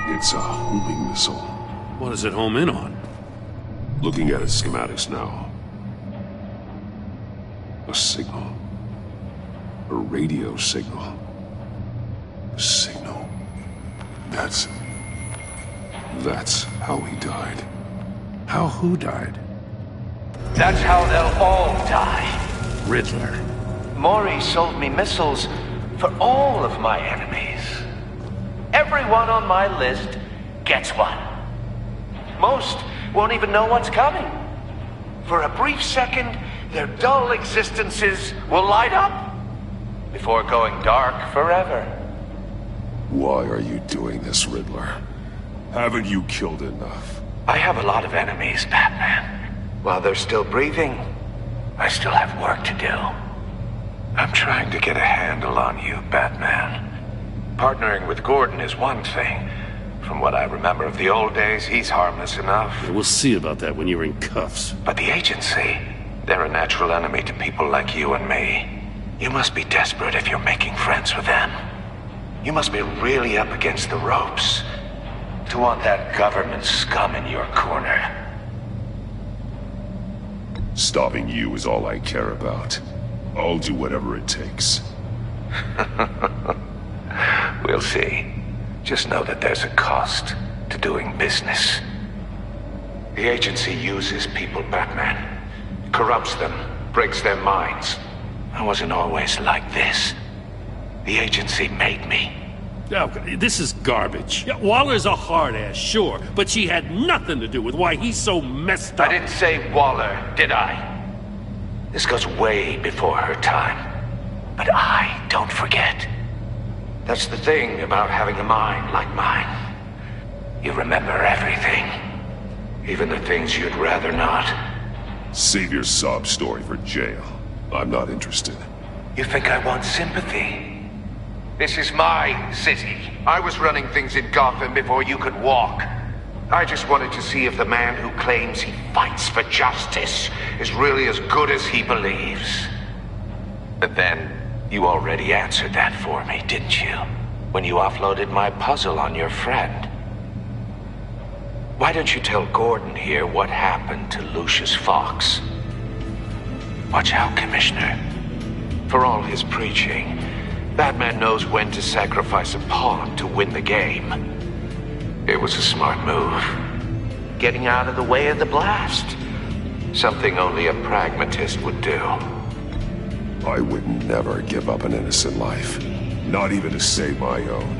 Speaker 9: It's a homing missile.
Speaker 11: What does it home in on?
Speaker 9: Looking at its schematics now. A signal. A radio signal. A signal. That's how he died.
Speaker 11: How who died?
Speaker 7: That's how they'll all die.
Speaker 11: Riddler.
Speaker 7: Maury sold me missiles for all of my enemies. Everyone on my list gets one. Most won't even know what's coming. For a brief second, their dull existences will light up before going dark forever.
Speaker 9: Why are you doing this, Riddler? Haven't you killed enough?
Speaker 7: I have a lot of enemies, Batman. While they're still breathing, I still have work to do. I'm trying to get a handle on you, Batman. Partnering with Gordon is one thing. From what I remember of the old days, he's harmless enough.
Speaker 11: Yeah, we'll see about that when you're in cuffs.
Speaker 7: But the agency, they're a natural enemy to people like you and me. You must be desperate if you're making friends with them. You must be really up against the ropes to want that government scum in your corner.
Speaker 9: Stopping you is all I care about. I'll do whatever it takes.
Speaker 7: We'll see. Just know that there's a cost to doing business. The agency uses people, Batman. Corrupts them, breaks their minds. I wasn't always like this. The agency made me.
Speaker 11: Okay, this is garbage. Yeah, Waller's a hard-ass, sure, but she had nothing to do with why he's so messed up.
Speaker 7: I didn't say Waller, did I? This goes way before her time. But I don't forget.
Speaker 5: That's the thing about having a mind like mine. You remember everything. Even the things you'd rather not.
Speaker 9: Save your sob story for jail. I'm not interested.
Speaker 5: You think I want sympathy? This is my city. I was running things in Gotham before you could walk. I just wanted to see if the man who claims he fights for justice is really as good as he believes. But then, you already answered that for me, didn't you? When you offloaded my puzzle on your friend. Why don't you tell Gordon here what happened to Lucius Fox? Watch out, Commissioner. For all his preaching, Batman knows when to sacrifice a pawn to win the game. It was a smart move. Getting out of the way of the blast. Something only a pragmatist would do.
Speaker 9: I would never give up an innocent life. Not even to save my own.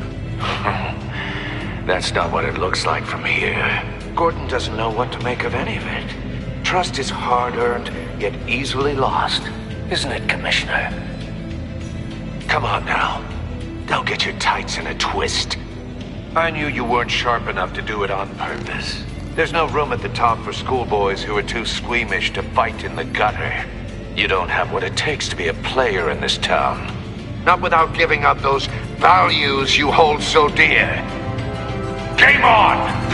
Speaker 5: That's not what it looks like from here. Gordon doesn't know what to make of any of it. Trust is hard-earned, yet easily lost. Isn't it, Commissioner? Come on now. Don't get your tights in a twist. I knew you weren't sharp enough to do it on purpose. There's no room at the top for schoolboys who are too squeamish to fight in the gutter. You don't have what it takes to be a player in this town. Not without giving up those values you hold so dear. Game on!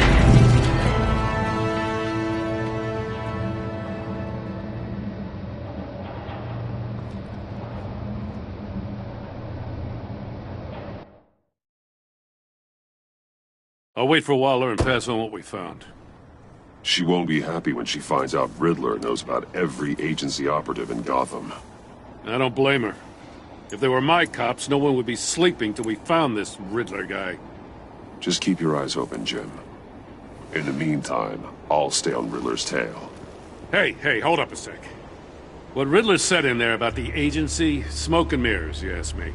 Speaker 11: I'll wait for Waller and pass on what we found.
Speaker 9: She won't be happy when she finds out Riddler knows about every agency operative in Gotham.
Speaker 11: I don't blame her. If they were my cops, no one would be sleeping till we found this Riddler guy.
Speaker 9: Just keep your eyes open, Jim. In the meantime, I'll stay on Riddler's tail.
Speaker 11: Hey, hold up a sec. What Riddler said in there about the agency, smoke and mirrors, you ask me.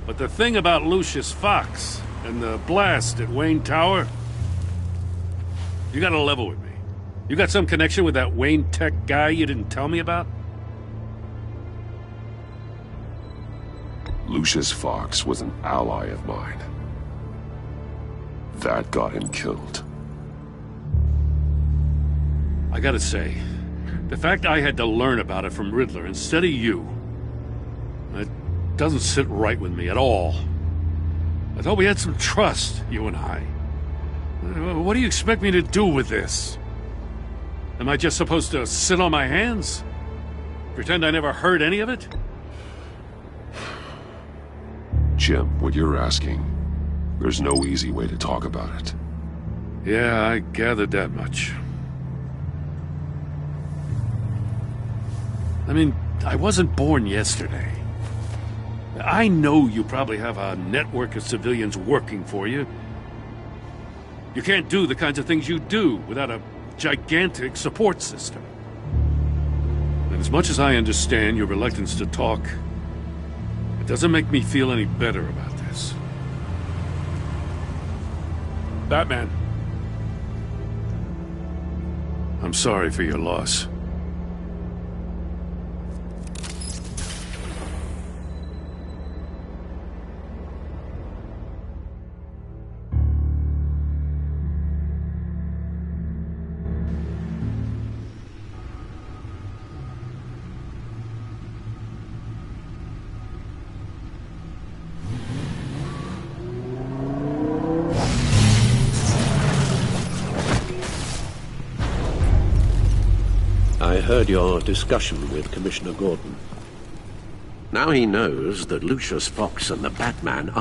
Speaker 11: But the thing about Lucius Fox and the blast at Wayne Tower, you gotta level with me. You got some connection with that Wayne Tech guy you didn't tell me about?
Speaker 9: Lucius Fox was an ally of mine. That got him killed.
Speaker 11: I gotta say, the fact I had to learn about it from Riddler instead of you, it doesn't sit right with me at all. I thought we had some trust, you and I. What do you expect me to do with this? Am I just supposed to sit on my hands? Pretend I never heard any of it?
Speaker 9: Jim, what you're asking, there's no easy way to talk about it.
Speaker 11: Yeah, I gathered that much. I mean, I wasn't born yesterday. I know you probably have a network of civilians working for you. You can't do the kinds of things you do without a gigantic support system. And as much as I understand your reluctance to talk, it doesn't make me feel any better about this. Batman. I'm sorry for your loss.
Speaker 4: I heard your discussion with Commissioner Gordon. Now he knows that Lucius Fox and the Batman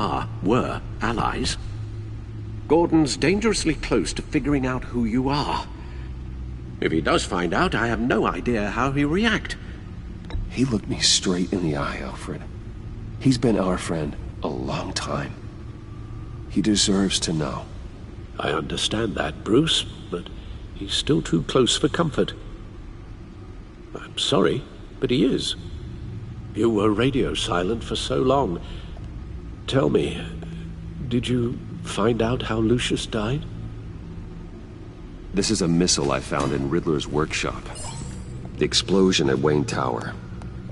Speaker 4: were allies. Gordon's dangerously close to figuring out who you are. If he does find out, I have no idea how he'll react.
Speaker 1: He looked me straight in the eye, Alfred. He's been our friend a long time. He deserves to know.
Speaker 4: I understand that, Bruce, but he's still too close for comfort. I'm sorry, but he is. You were radio silent for so long. Tell me, did you find out how Lucius died?
Speaker 1: This is a missile I found in Riddler's workshop. The explosion at Wayne Tower.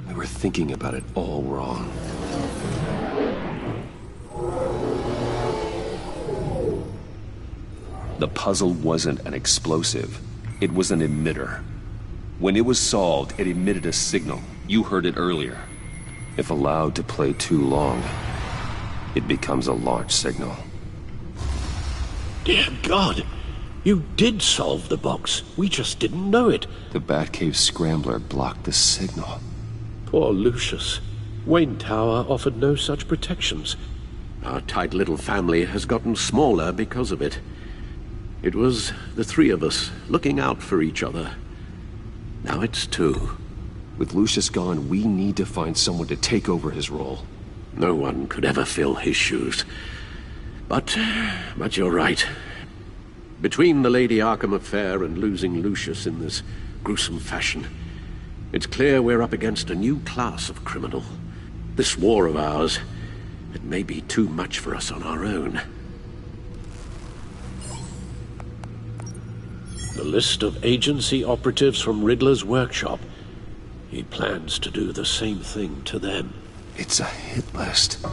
Speaker 1: We were thinking about it all wrong. The puzzle wasn't an explosive. It was an emitter. When it was solved, it emitted a signal. You heard it earlier. If allowed to play too long, it becomes a launch signal.
Speaker 4: Dear God! You did solve the box. We just didn't know it.
Speaker 1: The Batcave scrambler blocked the signal.
Speaker 4: Poor Lucius. Wayne Tower offered no such protections. Our tight little family has gotten smaller because of it. It was the three of us looking out for each other. Now it's two.
Speaker 1: With Lucius gone, we need to find someone to take over his role.
Speaker 4: No one could ever fill his shoes. But you're right. Between the Lady Arkham affair and losing Lucius in this gruesome fashion, it's clear we're up against a new class of criminal. This war of ours, it may be too much for us on our own. The list of agency operatives from Riddler's workshop. He plans to do the same thing to them.
Speaker 1: It's a hit list.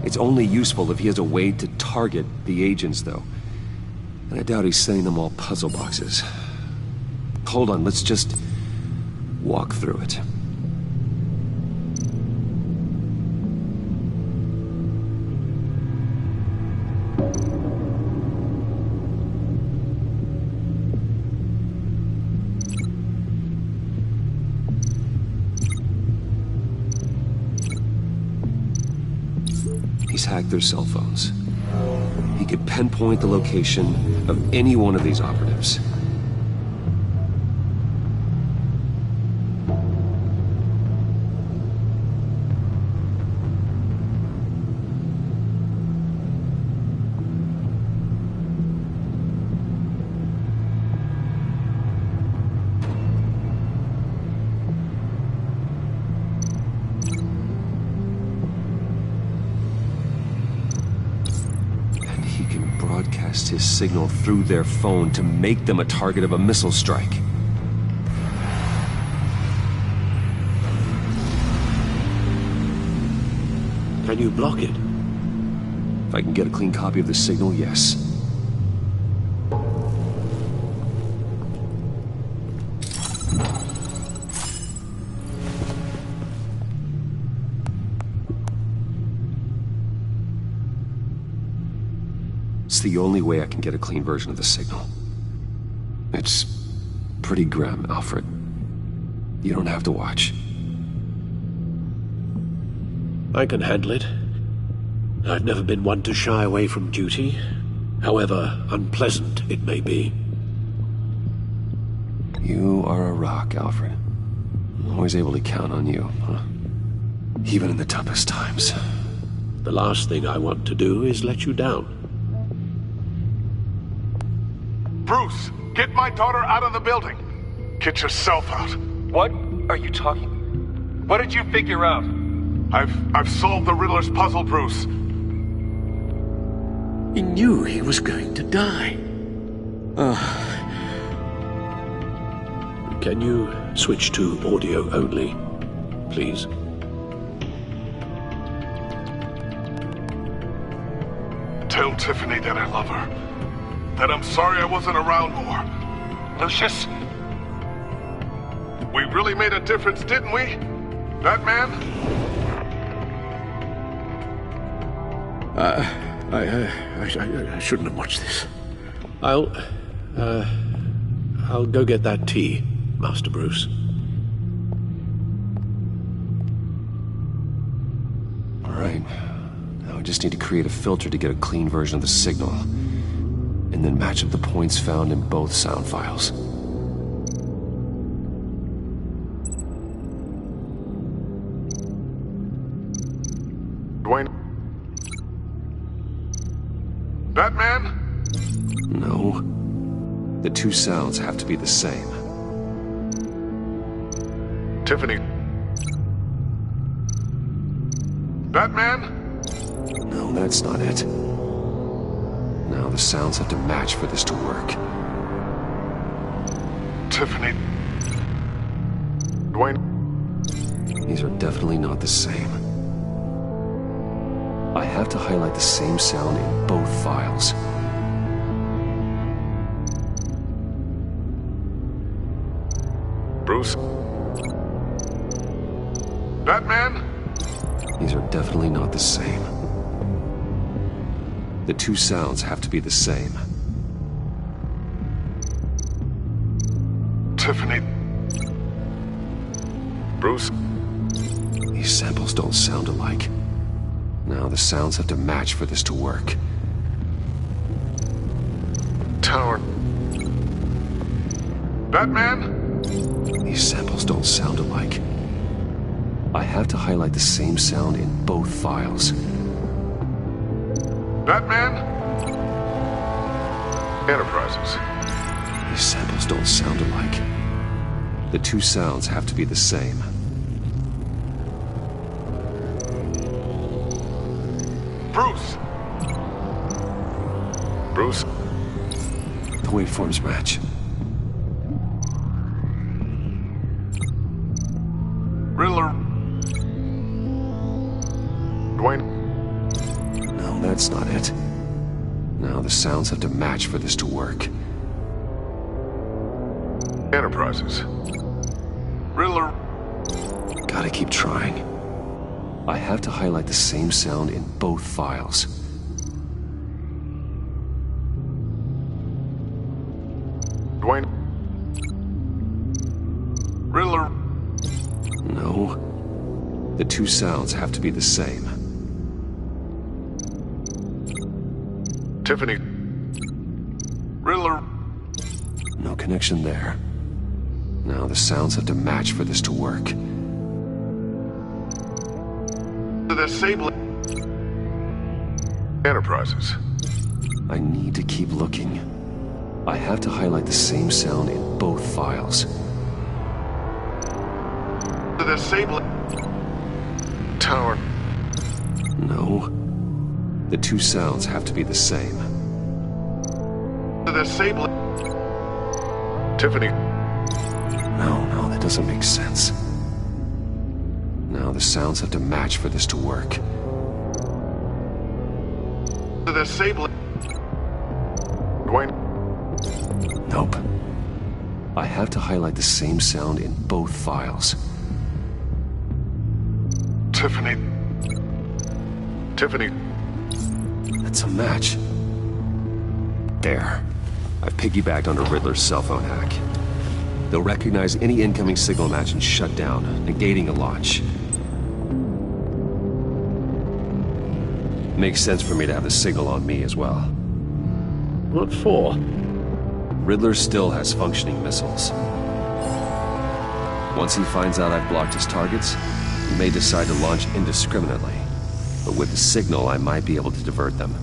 Speaker 1: It's only useful if he has a way to target the agents, though. And I doubt he's sending them all puzzle boxes. Hold on, let's just walk through it. He's hacked their cell phones. He could pinpoint the location of any one of these operatives. His signal through their phone to make them a target of a missile strike.
Speaker 4: Can you block it?
Speaker 1: If I can get a clean copy of the signal, yes. It's the only way I can get a clean version of the signal. It's pretty grim, Alfred. You don't have to watch.
Speaker 4: I can handle it. I've never been one to shy away from duty, however unpleasant it may be.
Speaker 1: You are a rock, Alfred. I'm always able to count on you, huh? Even in the toughest times.
Speaker 4: The last thing I want to do is let you down.
Speaker 19: Bruce, get my daughter out of the building. Get yourself out.
Speaker 3: What are you talking? What did you figure out?
Speaker 19: I've solved the Riddler's puzzle, Bruce.
Speaker 4: He knew he was going to die. Can you switch to audio only, please?
Speaker 19: Tell Tiffany that I love her. That I'm sorry I wasn't around more.
Speaker 3: Lucius?
Speaker 19: We really made a difference, didn't we? That man?
Speaker 4: I shouldn't have watched this. I'll go get that tea, Master Bruce.
Speaker 1: All right. Now I just need to create a filter to get a clean version of the signal. And then match up the points found in both sound files.
Speaker 19: Dwayne? That man?
Speaker 1: No. The two sounds have to be the same.
Speaker 19: Tiffany. That man?
Speaker 1: No, that's not it. Now the sounds have to match for this to work.
Speaker 19: Tiffany. Dwayne.
Speaker 1: These are definitely not the same. I have to highlight the same sound in both files.
Speaker 16: Bruce? Batman?
Speaker 1: These are definitely not the same. The two sounds have to be the same.
Speaker 16: Tiffany. Bruce?
Speaker 1: These samples don't sound alike. Now the sounds have to match for this to work.
Speaker 16: Tower. Batman?
Speaker 1: These samples don't sound alike. I have to highlight the same sound in both files.
Speaker 16: Batman? Enterprises.
Speaker 1: These samples don't sound alike. The two sounds have to be the same.
Speaker 16: Bruce! Bruce?
Speaker 1: The waveforms match.
Speaker 16: Riddler? Dwayne?
Speaker 1: No, that's not it. Now the sounds have to match for this to work.
Speaker 16: Enterprises. Riddler?
Speaker 1: Gotta keep trying. I have to highlight the same sound in both files.
Speaker 16: Dwayne? Riddler?
Speaker 1: No. The two sounds have to be the same.
Speaker 16: Tiffany? Riddler?
Speaker 1: No connection there. Now the sounds have to match for this to work.
Speaker 16: The Sable Enterprises.
Speaker 1: I need to keep looking. I have to highlight the same sound in both files.
Speaker 16: The Sable Tower.
Speaker 1: No. The two sounds have to be the same.
Speaker 16: The Sable Tiffany.
Speaker 1: No, that doesn't make sense. Now the sounds have to match for this to work.
Speaker 16: The Sable Dwayne.
Speaker 1: Nope. I have to highlight the same sound in both files.
Speaker 16: Tiffany. Tiffany.
Speaker 1: That's a match. There. I've piggybacked onto Riddler's cell phone hack. They'll recognize any incoming signal match and shut down, negating a launch. Makes sense for me to have the signal on me as well.
Speaker 4: What for?
Speaker 1: Riddler still has functioning missiles. Once he finds out I've blocked his targets, he may decide to launch indiscriminately. But with the signal, I might be able to divert them.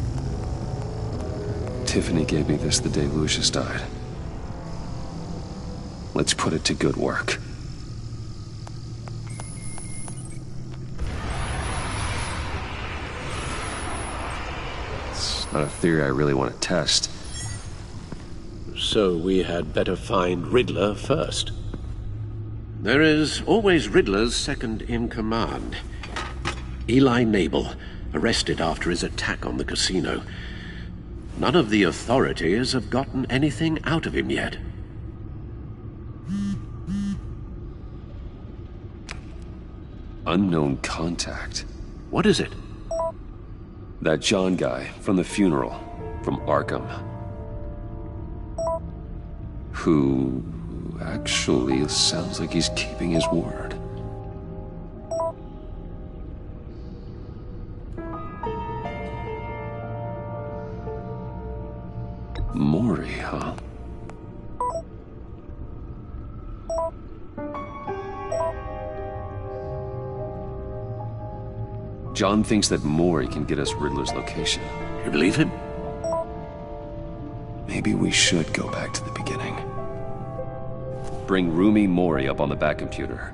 Speaker 1: Tiffany gave me this the day Lucius died. Let's put it to good work. It's not a theory I really want to test.
Speaker 4: So we had better find Riddler first. There is always Riddler's second in command. Eli Nabel, arrested after his attack on the casino. None of the authorities have gotten anything out of him yet.
Speaker 1: Unknown contact.
Speaker 4: What is it?
Speaker 1: That John guy from the funeral, from Arkham. Who actually sounds like he's keeping his word. Maury, huh? John thinks that Maury can get us Riddler's location.
Speaker 4: You believe him?
Speaker 1: Maybe we should go back to the beginning. Bring Rumi Maury up on the back computer.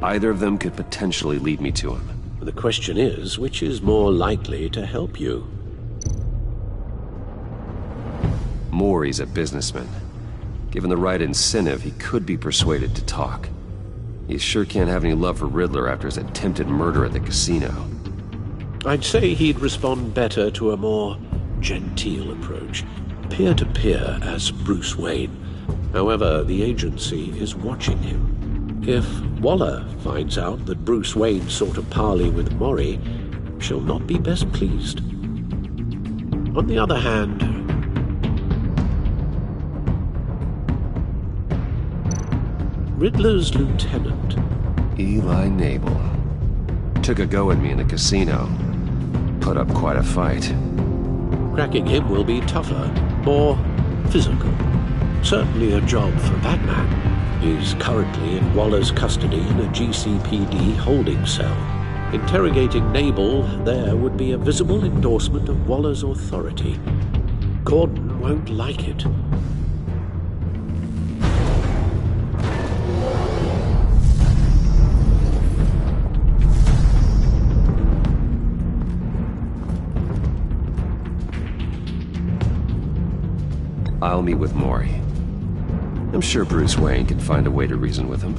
Speaker 1: Either of them could potentially lead me to him.
Speaker 4: The question is, which is more likely to help you?
Speaker 1: Maury's a businessman. Given the right incentive, he could be persuaded to talk. He sure can't have any love for Riddler after his attempted murder at the casino.
Speaker 4: I'd say he'd respond better to a more genteel approach.
Speaker 13: peer-to-peer as Bruce Wayne. However, the agency is watching him. If Waller finds out that Bruce Wayne sought a parley with Mori, she'll not be best pleased. On the other hand, Riddler's lieutenant,
Speaker 1: Eli Nabel, took a go at me in the casino. Put up quite a fight.
Speaker 13: cracking him will be tougher, more physical. Certainly a job for Batman. He's currently in Waller's custody in a GCPD holding cell. Interrogating Nabel there would be a visible endorsement of Waller's authority. Gordon won't like it.
Speaker 1: I'll meet with Mori. I'm sure Bruce Wayne can find a way to reason with him.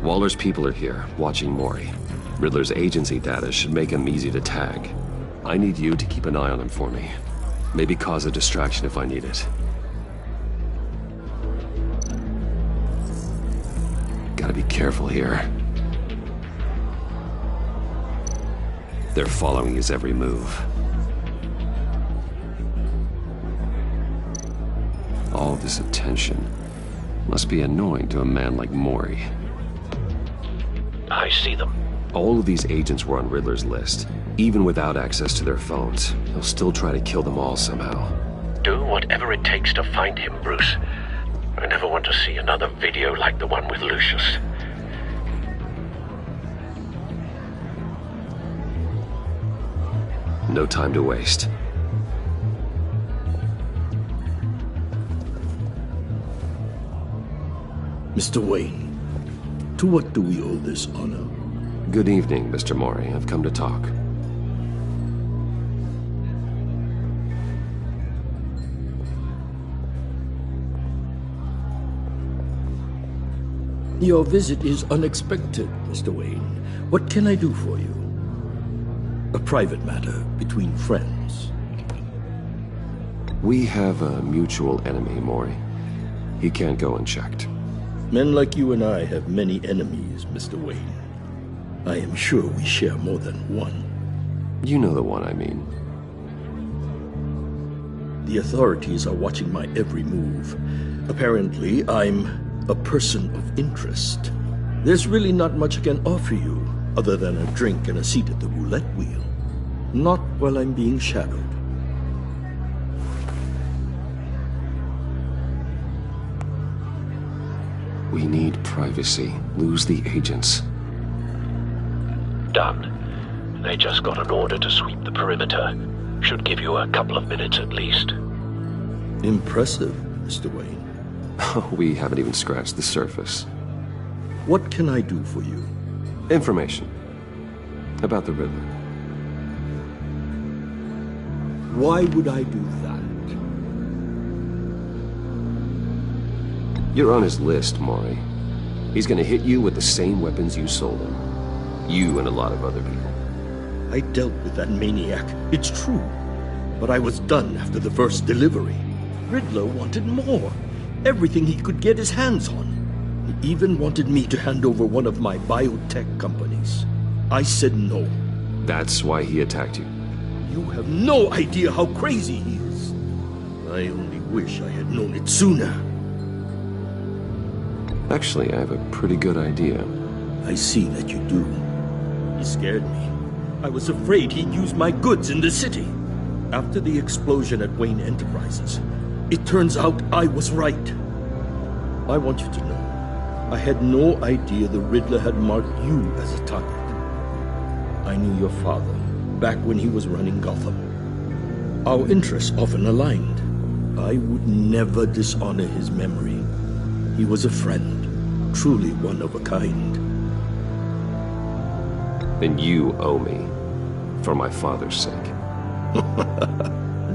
Speaker 1: Waller's people are here, watching Mori. Riddler's agency data should make him easy to tag. I need you to keep an eye on him for me. Maybe cause a distraction if I need it. Gotta be careful here. They're following his every move. All this attention must be annoying to a man like Mori.
Speaker 4: I see them.
Speaker 1: All of these agents were on Riddler's list. Even without access to their phones, he'll still try to kill them all somehow.
Speaker 4: Do whatever it takes to find him, Bruce. I never want to see another video like the one with Lucius.
Speaker 1: No time to waste.
Speaker 22: Mr. Wayne, to what do we owe this honor?
Speaker 1: Good evening, Mr. Mori. I've come to talk.
Speaker 22: Your visit is unexpected, Mr. Wayne. What can I do for you? A private matter between friends.
Speaker 1: We have a mutual enemy, Mori. He can't go unchecked.
Speaker 22: Men like you and I have many enemies, Mr. Wayne. I am sure we share more than one.
Speaker 1: You know the one I mean.
Speaker 22: The authorities are watching my every move. Apparently, I'm a person of interest. There's really not much I can offer you, other than a drink and a seat at the roulette wheel. Not while I'm being shadowed.
Speaker 1: We need privacy. Lose the agents.
Speaker 4: Done. They just got an order to sweep the perimeter. Should give you a couple of minutes at least.
Speaker 22: Impressive, Mr. Wayne.
Speaker 1: We haven't even scratched the surface.
Speaker 22: What can I do for you?
Speaker 1: Information. About the Riddler.
Speaker 22: Why would I do that?
Speaker 1: You're on his list, Mori. He's gonna hit you with the same weapons you sold him. You and a lot of other people.
Speaker 22: I dealt with that maniac, it's true. But I was done after the first delivery. Riddler wanted more. Everything he could get his hands on. He even wanted me to hand over one of my biotech companies. I said no.
Speaker 1: That's why he attacked you.
Speaker 22: You have no idea how crazy he is. I only wish I had known it sooner.
Speaker 1: Actually, I have a pretty good idea.
Speaker 22: I see that you do. He scared me. I was afraid he'd use my goods in the city. After the explosion at Wayne Enterprises, it turns out I was right. I want you to know, I had no idea the Riddler had marked you as a target. I knew your father back when he was running Gotham. Our interests often aligned. I would never dishonor his memory. He was a friend, truly one of a kind.
Speaker 1: Then you owe me, for my father's sake.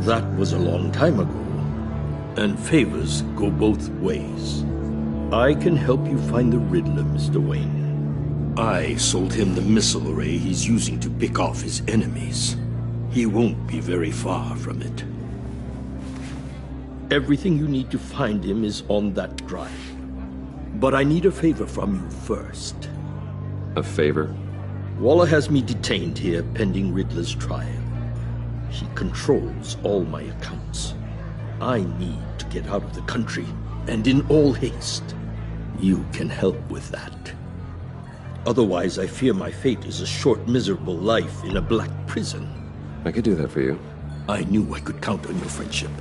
Speaker 22: That was a long time ago, and favors go both ways. I can help you find the Riddler, Mr. Wayne.
Speaker 13: I sold him the missile array he's using to pick off his enemies. He won't be very far from it.
Speaker 22: Everything you need to find him is on that drive. But I need a favor from you first.
Speaker 1: A favor?
Speaker 22: Waller has me detained here pending Riddler's trial. He controls all my accounts. I need to get out of the country, and in all haste. You can help with that. Otherwise, I fear my fate is a short, miserable life in a black prison.
Speaker 1: I could do that for you.
Speaker 22: I knew I could count on your friendship.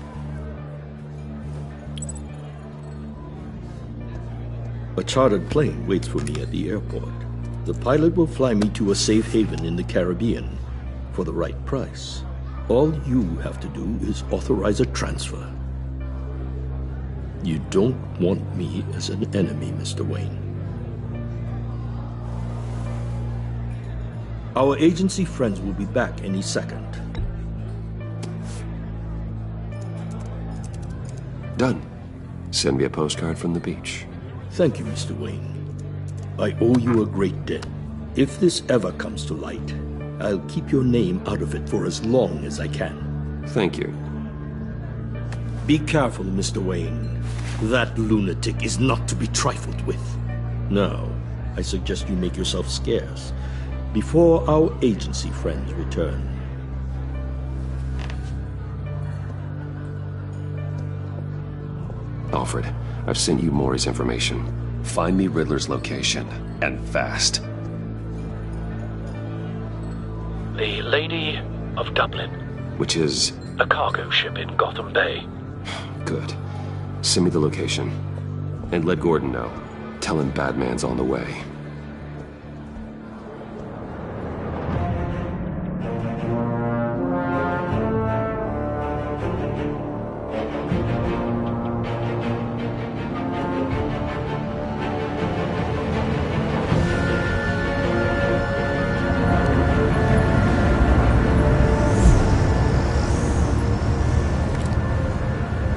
Speaker 22: A chartered plane waits for me at the airport. The pilot will fly me to a safe haven in the Caribbean for the right price. All you have to do is authorize a transfer. You don't want me as an enemy, Mr. Wayne. Our agency friends will be back any second.
Speaker 1: Done. Send me a postcard from the beach.
Speaker 22: Thank you, Mr. Wayne. I owe you a great debt. If this ever comes to light, I'll keep your name out of it for as long as I can.
Speaker 1: Thank you.
Speaker 22: Be careful, Mr. Wayne. That lunatic is not to be trifled with. Now, I suggest you make yourself scarce before our agency friends return.
Speaker 1: Alfred, I've sent you Maury's information. Find me Riddler's location, and fast.
Speaker 4: The Lady of Dublin.
Speaker 1: Which is?
Speaker 4: A cargo ship in Gotham Bay.
Speaker 1: Good. Send me the location. And let Gordon know. Tell him Batman's on the way.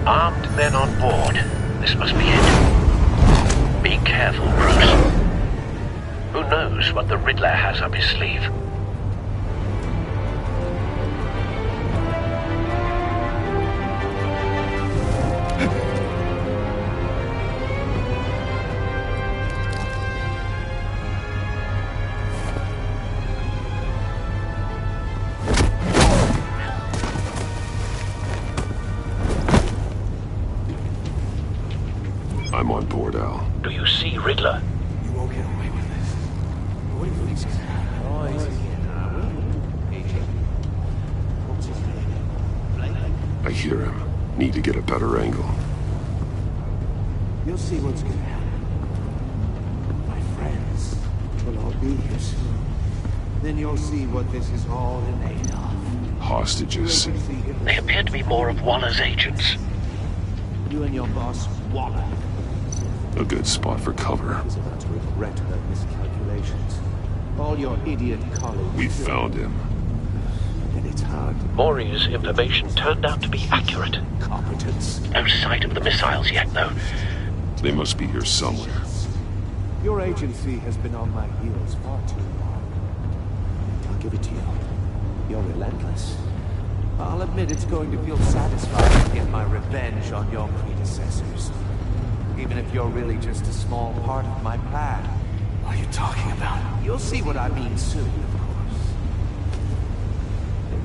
Speaker 4: Armed men on board. This must be it. Be careful, Bruce. Who knows what the Riddler has up his sleeve?
Speaker 1: I'm on board, Al.
Speaker 4: Do you see Riddler?
Speaker 18: You won't get away with this. What do you think? Oh, what's his name?
Speaker 1: I hear him. Need to get a better angle.
Speaker 18: You'll see what's gonna happen. My friends will all be here soon. Then you'll see what this is all in aid of.
Speaker 1: Hostages.
Speaker 4: They appear to be more of Waller's agents.
Speaker 18: You and your boss, Waller.
Speaker 1: A good spot for cover.
Speaker 18: Is about to regret her miscalculations. All your idiot colleagues.
Speaker 1: We found him.
Speaker 18: And it's hard.
Speaker 4: Maury's information turned out to be accurate.
Speaker 18: Competence.
Speaker 4: No sight of the missiles yet, though.
Speaker 1: They must be here somewhere.
Speaker 18: Your agency has been on my heels far too long. I'll give it to you. You're relentless. I'll admit it's going to feel satisfying to get my revenge on your predecessors. Even if you're really just a small part of my plan.
Speaker 8: What are you talking about?
Speaker 18: You'll see what I mean soon, of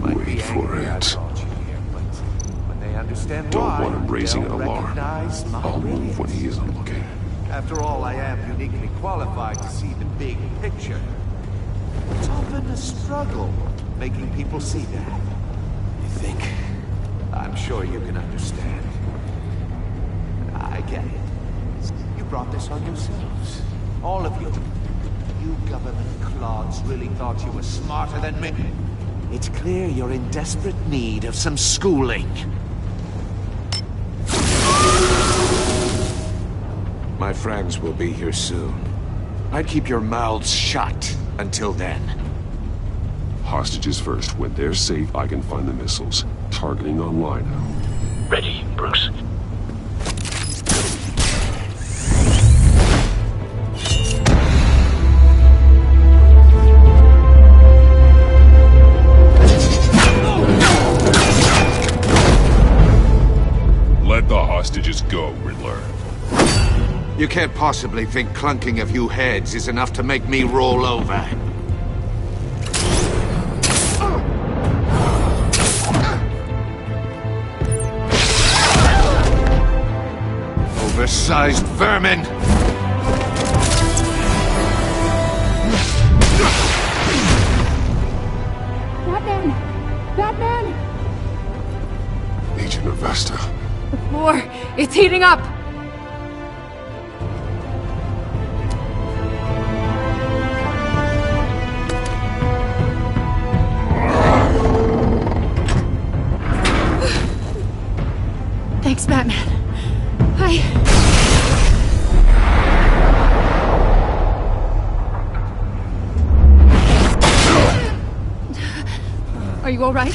Speaker 18: course.
Speaker 1: Wait for it.
Speaker 18: When they understand
Speaker 1: Don't
Speaker 18: why,
Speaker 1: want him raising an
Speaker 18: they'll
Speaker 1: alarm.
Speaker 18: recognize my
Speaker 1: I'll move when he isn't looking.
Speaker 18: After all, I am uniquely qualified to see the big picture. It's often a struggle making people see that.
Speaker 8: You think?
Speaker 18: I'm sure you can understand. I get it. You
Speaker 10: You brought this on yourselves. All of you. You government clods really thought you were smarter than me. It's clear you're in desperate need of some schooling. My friends will be here soon. I'd keep your mouths shut until then.
Speaker 9: Hostages first. When they're safe, I can find the missiles. Targeting online now.
Speaker 4: Ready, Bruce.
Speaker 9: Let the hostages go, Riddler.
Speaker 10: You can't possibly think clunking a few heads is enough to make me roll over. Oversized vermin!
Speaker 15: Batman! Batman!
Speaker 9: Agent Avesta.
Speaker 15: The floor, it's heating up! Thanks, Batman. Are you all right?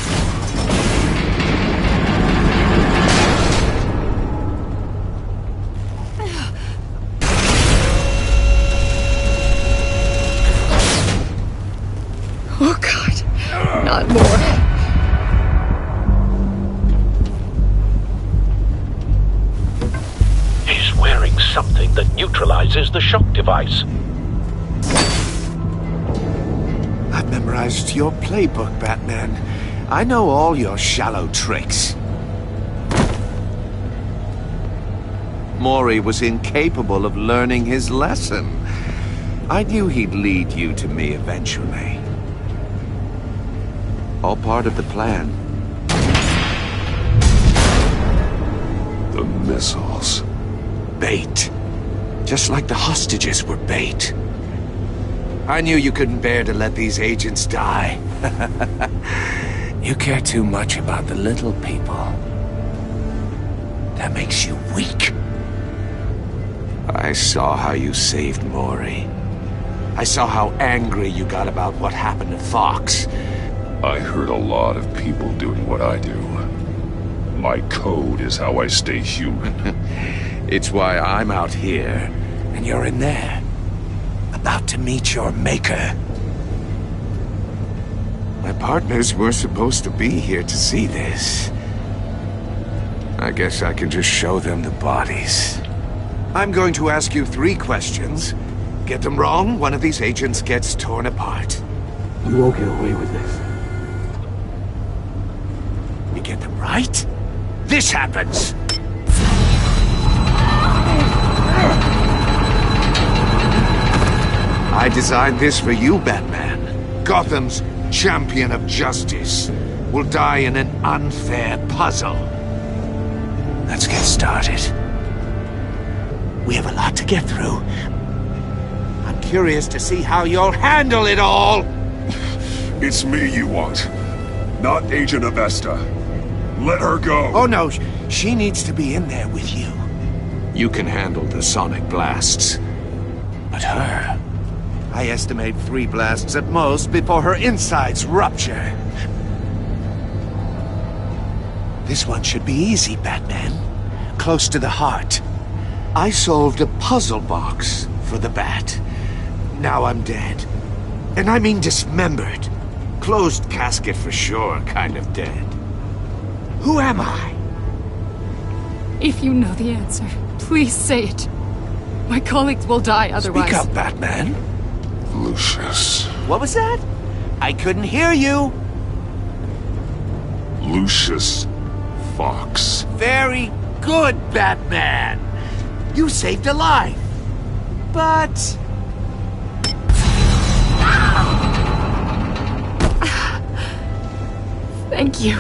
Speaker 15: Oh, God. Not more.
Speaker 4: He's wearing something that neutralizes the shock device.
Speaker 10: I've memorized your playbook, Batman. I know all your shallow tricks. Mori was incapable of learning his lesson. I knew he'd lead you to me eventually. All part of the plan.
Speaker 9: The missiles.
Speaker 10: Bait. Just like the hostages were bait. I knew you couldn't bear to let these agents die. You care too much about the little people. That makes you weak. I saw how you saved Mori. I saw how angry you got about what happened to Fox.
Speaker 9: I heard a lot of people doing what I do. My code is how I stay human.
Speaker 10: It's why I'm out here, and you're in there. About to meet your maker. My partners were supposed to be here to see this. I guess I can just show them the bodies. I'm going to ask you 3 questions. Get them wrong, one of these agents gets torn apart.
Speaker 13: You won't get away with this.
Speaker 10: You get them right, this happens! I designed this for you, Batman. Gotham's champion of justice will die in an unfair puzzle. Let's get started. We have a lot to get through. I'm curious to see how you'll handle it all.
Speaker 9: It's me you want, not Agent Avesta. Let her go.
Speaker 10: Oh no, she needs to be in there with you. You can handle the sonic blasts. But her... I estimate 3 blasts at most before her insides rupture. This one should be easy, Batman. Close to the heart. I solved a puzzle box for the Bat. Now I'm dead. And I mean dismembered. Closed casket for sure, kind of dead. Who am I?
Speaker 15: If you know the answer, please say it. My colleagues will die otherwise.
Speaker 10: Speak up, Batman.
Speaker 9: Lucius.
Speaker 10: What was that? I couldn't hear you.
Speaker 9: Lucius Fox.
Speaker 10: Very good, Batman. You saved a life. But...
Speaker 15: Thank you.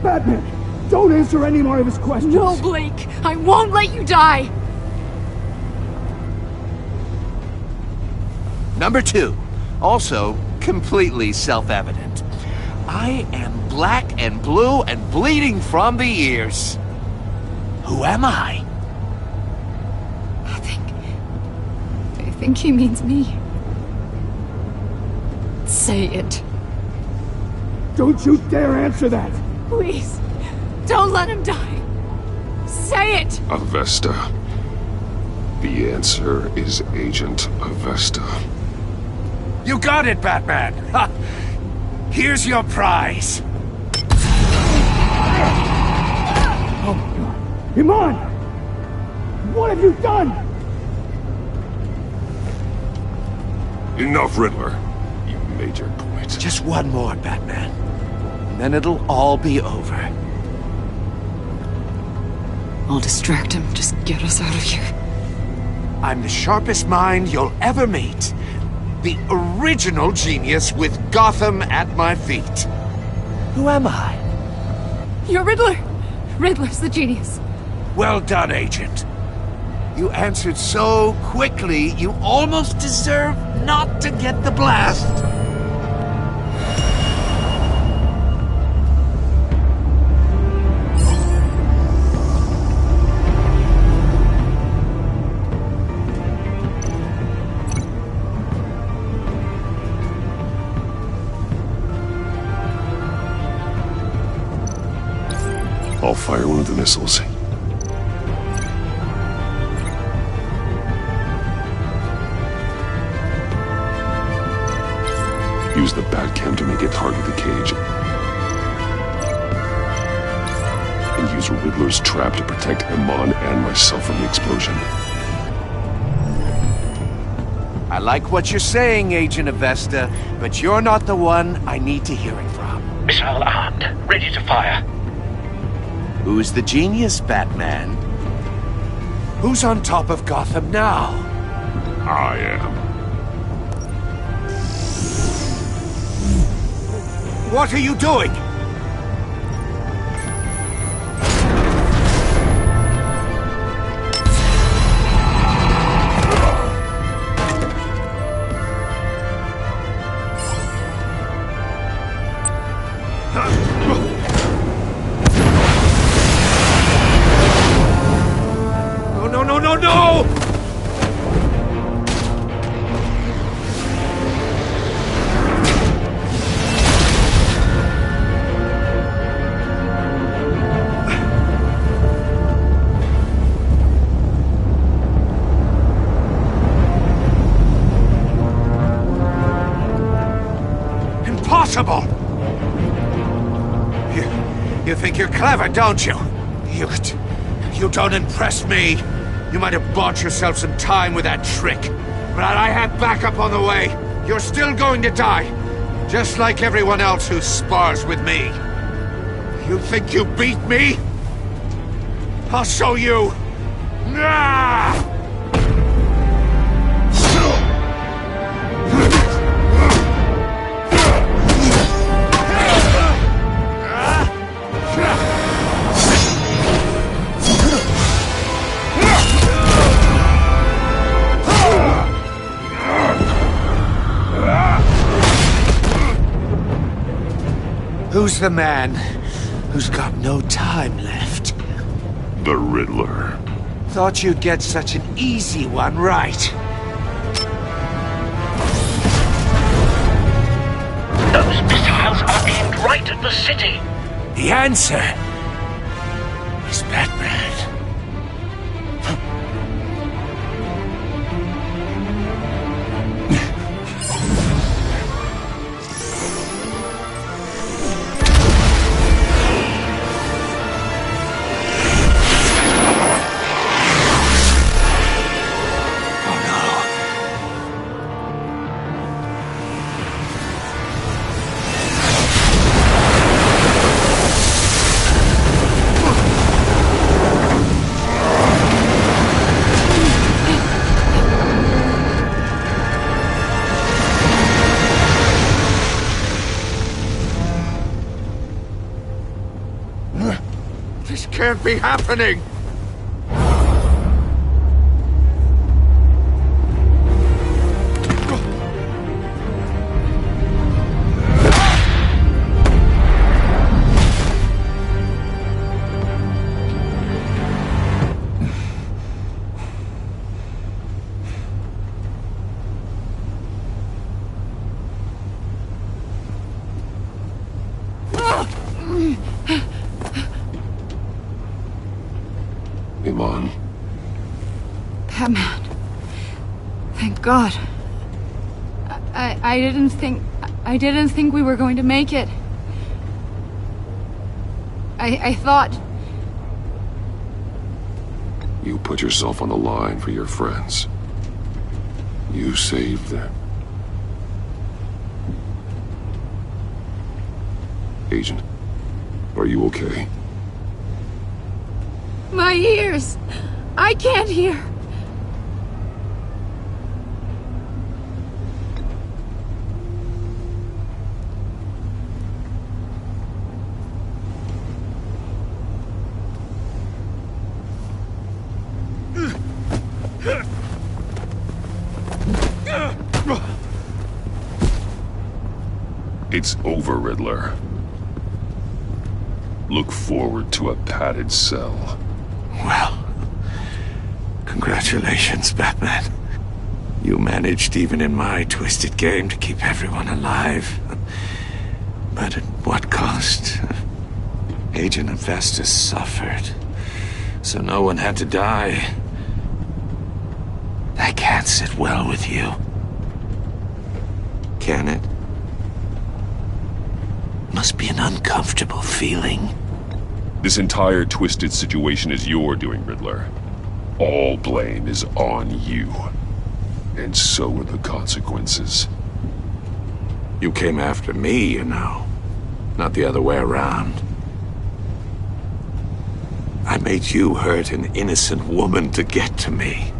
Speaker 13: Batman, don't answer any more of his questions.
Speaker 15: No, Blake. I won't let you die.
Speaker 10: Number 2, also completely self-evident. I am black and blue and bleeding from the ears. Who am I?
Speaker 15: I think he means me. Say it.
Speaker 22: Don't you dare answer that!
Speaker 15: Please, don't let him die. Say it!
Speaker 9: Avesta. The answer is Agent Avesta.
Speaker 10: You got it, Batman! Ha! Here's your prize.
Speaker 22: Oh my God. Iman! What have you done?
Speaker 9: Enough, Riddler. You made your point.
Speaker 10: Just one more, Batman. And then it'll all be over.
Speaker 15: I'll distract him. Just get us out of here.
Speaker 10: I'm the sharpest mind you'll ever meet. The original genius with Gotham at my feet. Who am I?
Speaker 15: You're Riddler. Riddler's the genius.
Speaker 10: Well done, Agent. You answered so quickly, you almost deserve not to get the blast.
Speaker 9: I'll fire one of the missiles. Use the Batcam to make it target the cage. And use Riddler's trap to protect Iman and myself from the explosion.
Speaker 10: I like what you're saying, Agent Avesta, but you're not the one I need to hear it from.
Speaker 7: Missile armed, ready to fire.
Speaker 10: Who's the genius, Batman? Who's on top of Gotham now?
Speaker 9: I am.
Speaker 10: What are you doing? No! Impossible! You think you're clever, don't you? You don't impress me. You might have bought yourself some time with that trick, but I have backup on the way. You're still going to die, just like everyone else who spars with me. You think you beat me? I'll show you. Ah! Who's the man who's got no time left?
Speaker 9: The Riddler.
Speaker 10: Thought you'd get such an easy one right.
Speaker 7: Those missiles are aimed right at the city.
Speaker 10: The answer is Batman. This can't be happening!
Speaker 1: Iman.
Speaker 15: Batman. Thank God. I didn't think we were going to make it. I thought...
Speaker 1: You put yourself on the line for your friends. You saved them. Agent, are you okay?
Speaker 15: My ears! I can't hear!
Speaker 9: It's over, Riddler. Look forward to a padded cell.
Speaker 10: Well, congratulations, Batman. You managed, even in my twisted game, to keep everyone alive. But at what cost? Agent Avestus suffered, so no one had to die. That can't sit well with you. Can it? Must be an uncomfortable feeling.
Speaker 9: This entire twisted situation is your doing, Riddler. All blame is on you. And so are the consequences.
Speaker 10: You came after me, you know. Not the other way around. I made you hurt an innocent woman to get to me.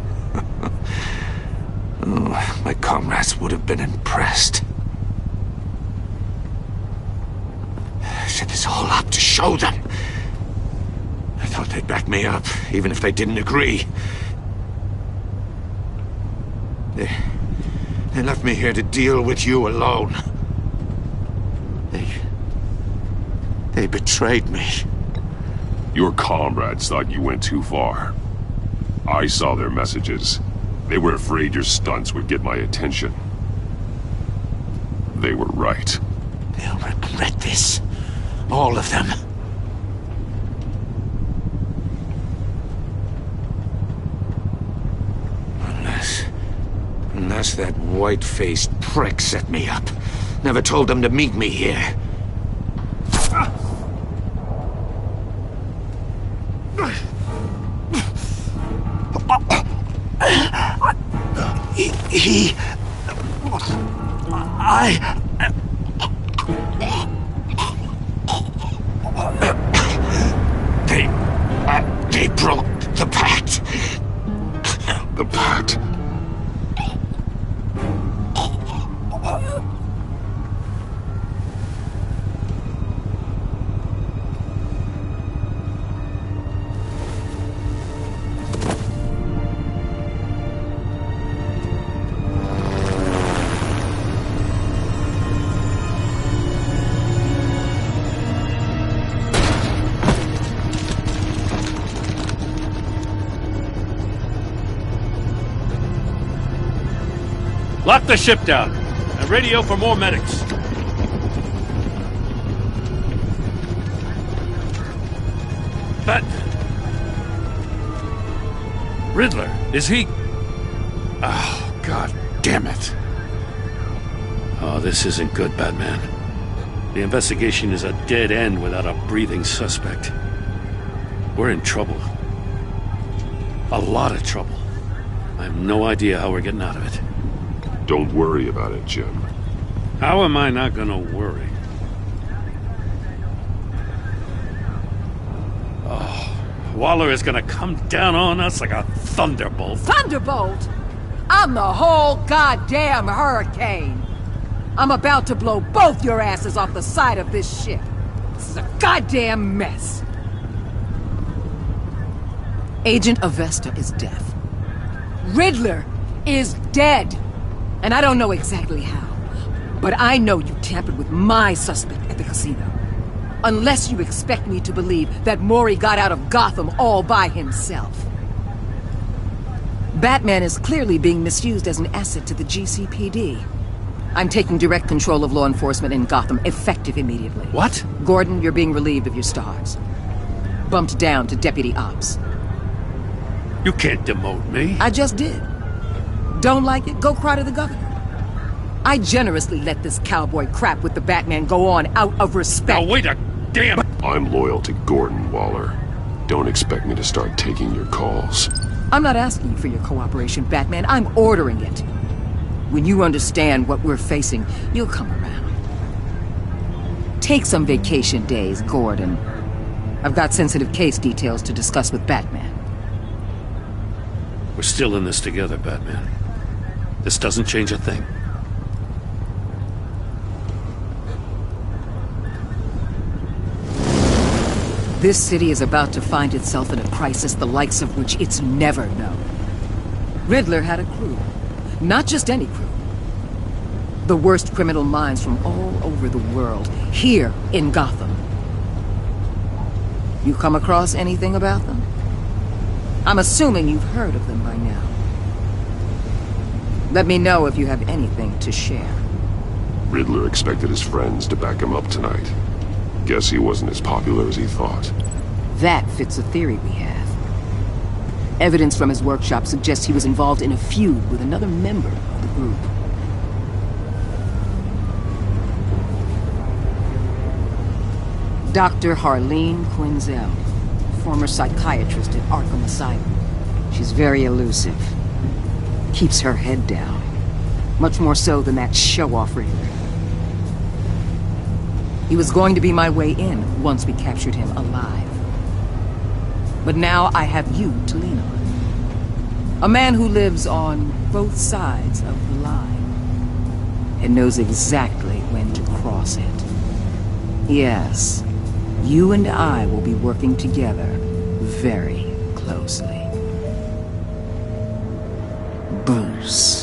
Speaker 10: Oh, my comrades would have been impressed. I set this all up to show them. I thought they'd back me up, even if they didn't agree. They left me here to deal with you alone. They betrayed me.
Speaker 9: Your comrades thought you went too far. I saw their messages. They were afraid your stunts would get my attention. They were right.
Speaker 10: They'll regret this. All of them. Unless that white-faced prick set me up. Never told them to meet me here. They broke the pact.
Speaker 9: The pact?
Speaker 11: Lock the ship down, and radio for more medics. But... Riddler, is he... Oh, God damn it. Oh, this isn't good, Batman. The investigation is a dead end without a breathing suspect. We're in trouble. A lot of trouble. I have no idea how we're getting out of it.
Speaker 9: Don't worry about it, Jim.
Speaker 11: How am I not gonna worry? Oh, Waller is gonna come down on us like a thunderbolt.
Speaker 14: Thunderbolt? I'm the whole goddamn hurricane. I'm about to blow both your asses off the side of this ship. This is a goddamn mess. Agent Avesta is deaf. Riddler is dead. And I don't know exactly how, but I know you tampered with my suspect at the casino. Unless you expect me to believe that Mori got out of Gotham all by himself. Batman is clearly being misused as an asset to the GCPD. I'm taking direct control of law enforcement in Gotham, effective immediately.
Speaker 11: What?
Speaker 14: Gordon, you're being relieved of your stars. Bumped down to Deputy Ops.
Speaker 11: You can't demote me.
Speaker 14: I just did. Don't like it? Go cry to the governor. I generously let this cowboy crap with the Batman go on out of respect.
Speaker 11: Now wait a damn...
Speaker 9: I'm loyal to Gordon, Waller. Don't expect me to start taking your calls.
Speaker 14: I'm not asking you for your cooperation, Batman. I'm ordering it. When you understand what we're facing, you'll come around. Take some vacation days, Gordon. I've got sensitive case details to discuss with Batman.
Speaker 11: We're still in this together, Batman. This doesn't change a thing.
Speaker 14: This city is about to find itself in a crisis the likes of which it's never known. Riddler had a crew. Not just any crew. The worst criminal minds from all over the world, here in Gotham. You come across anything about them? I'm assuming you've heard of them by now. Let me know if you have anything to share.
Speaker 9: Riddler expected his friends to back him up tonight. Guess he wasn't as popular as he thought.
Speaker 14: That fits a theory we have. Evidence from his workshop suggests he was involved in a feud with another member of the group. Dr. Harleen Quinzel, former psychiatrist at Arkham Asylum. She's very elusive. Keeps her head down. Much more so than that show-off Riddler. He was going to be my way in once we captured him alive. But now I have you to lean on. A man who lives on both sides of the line and knows exactly when to cross it. Yes, you and I will be working together very closely. Bruce.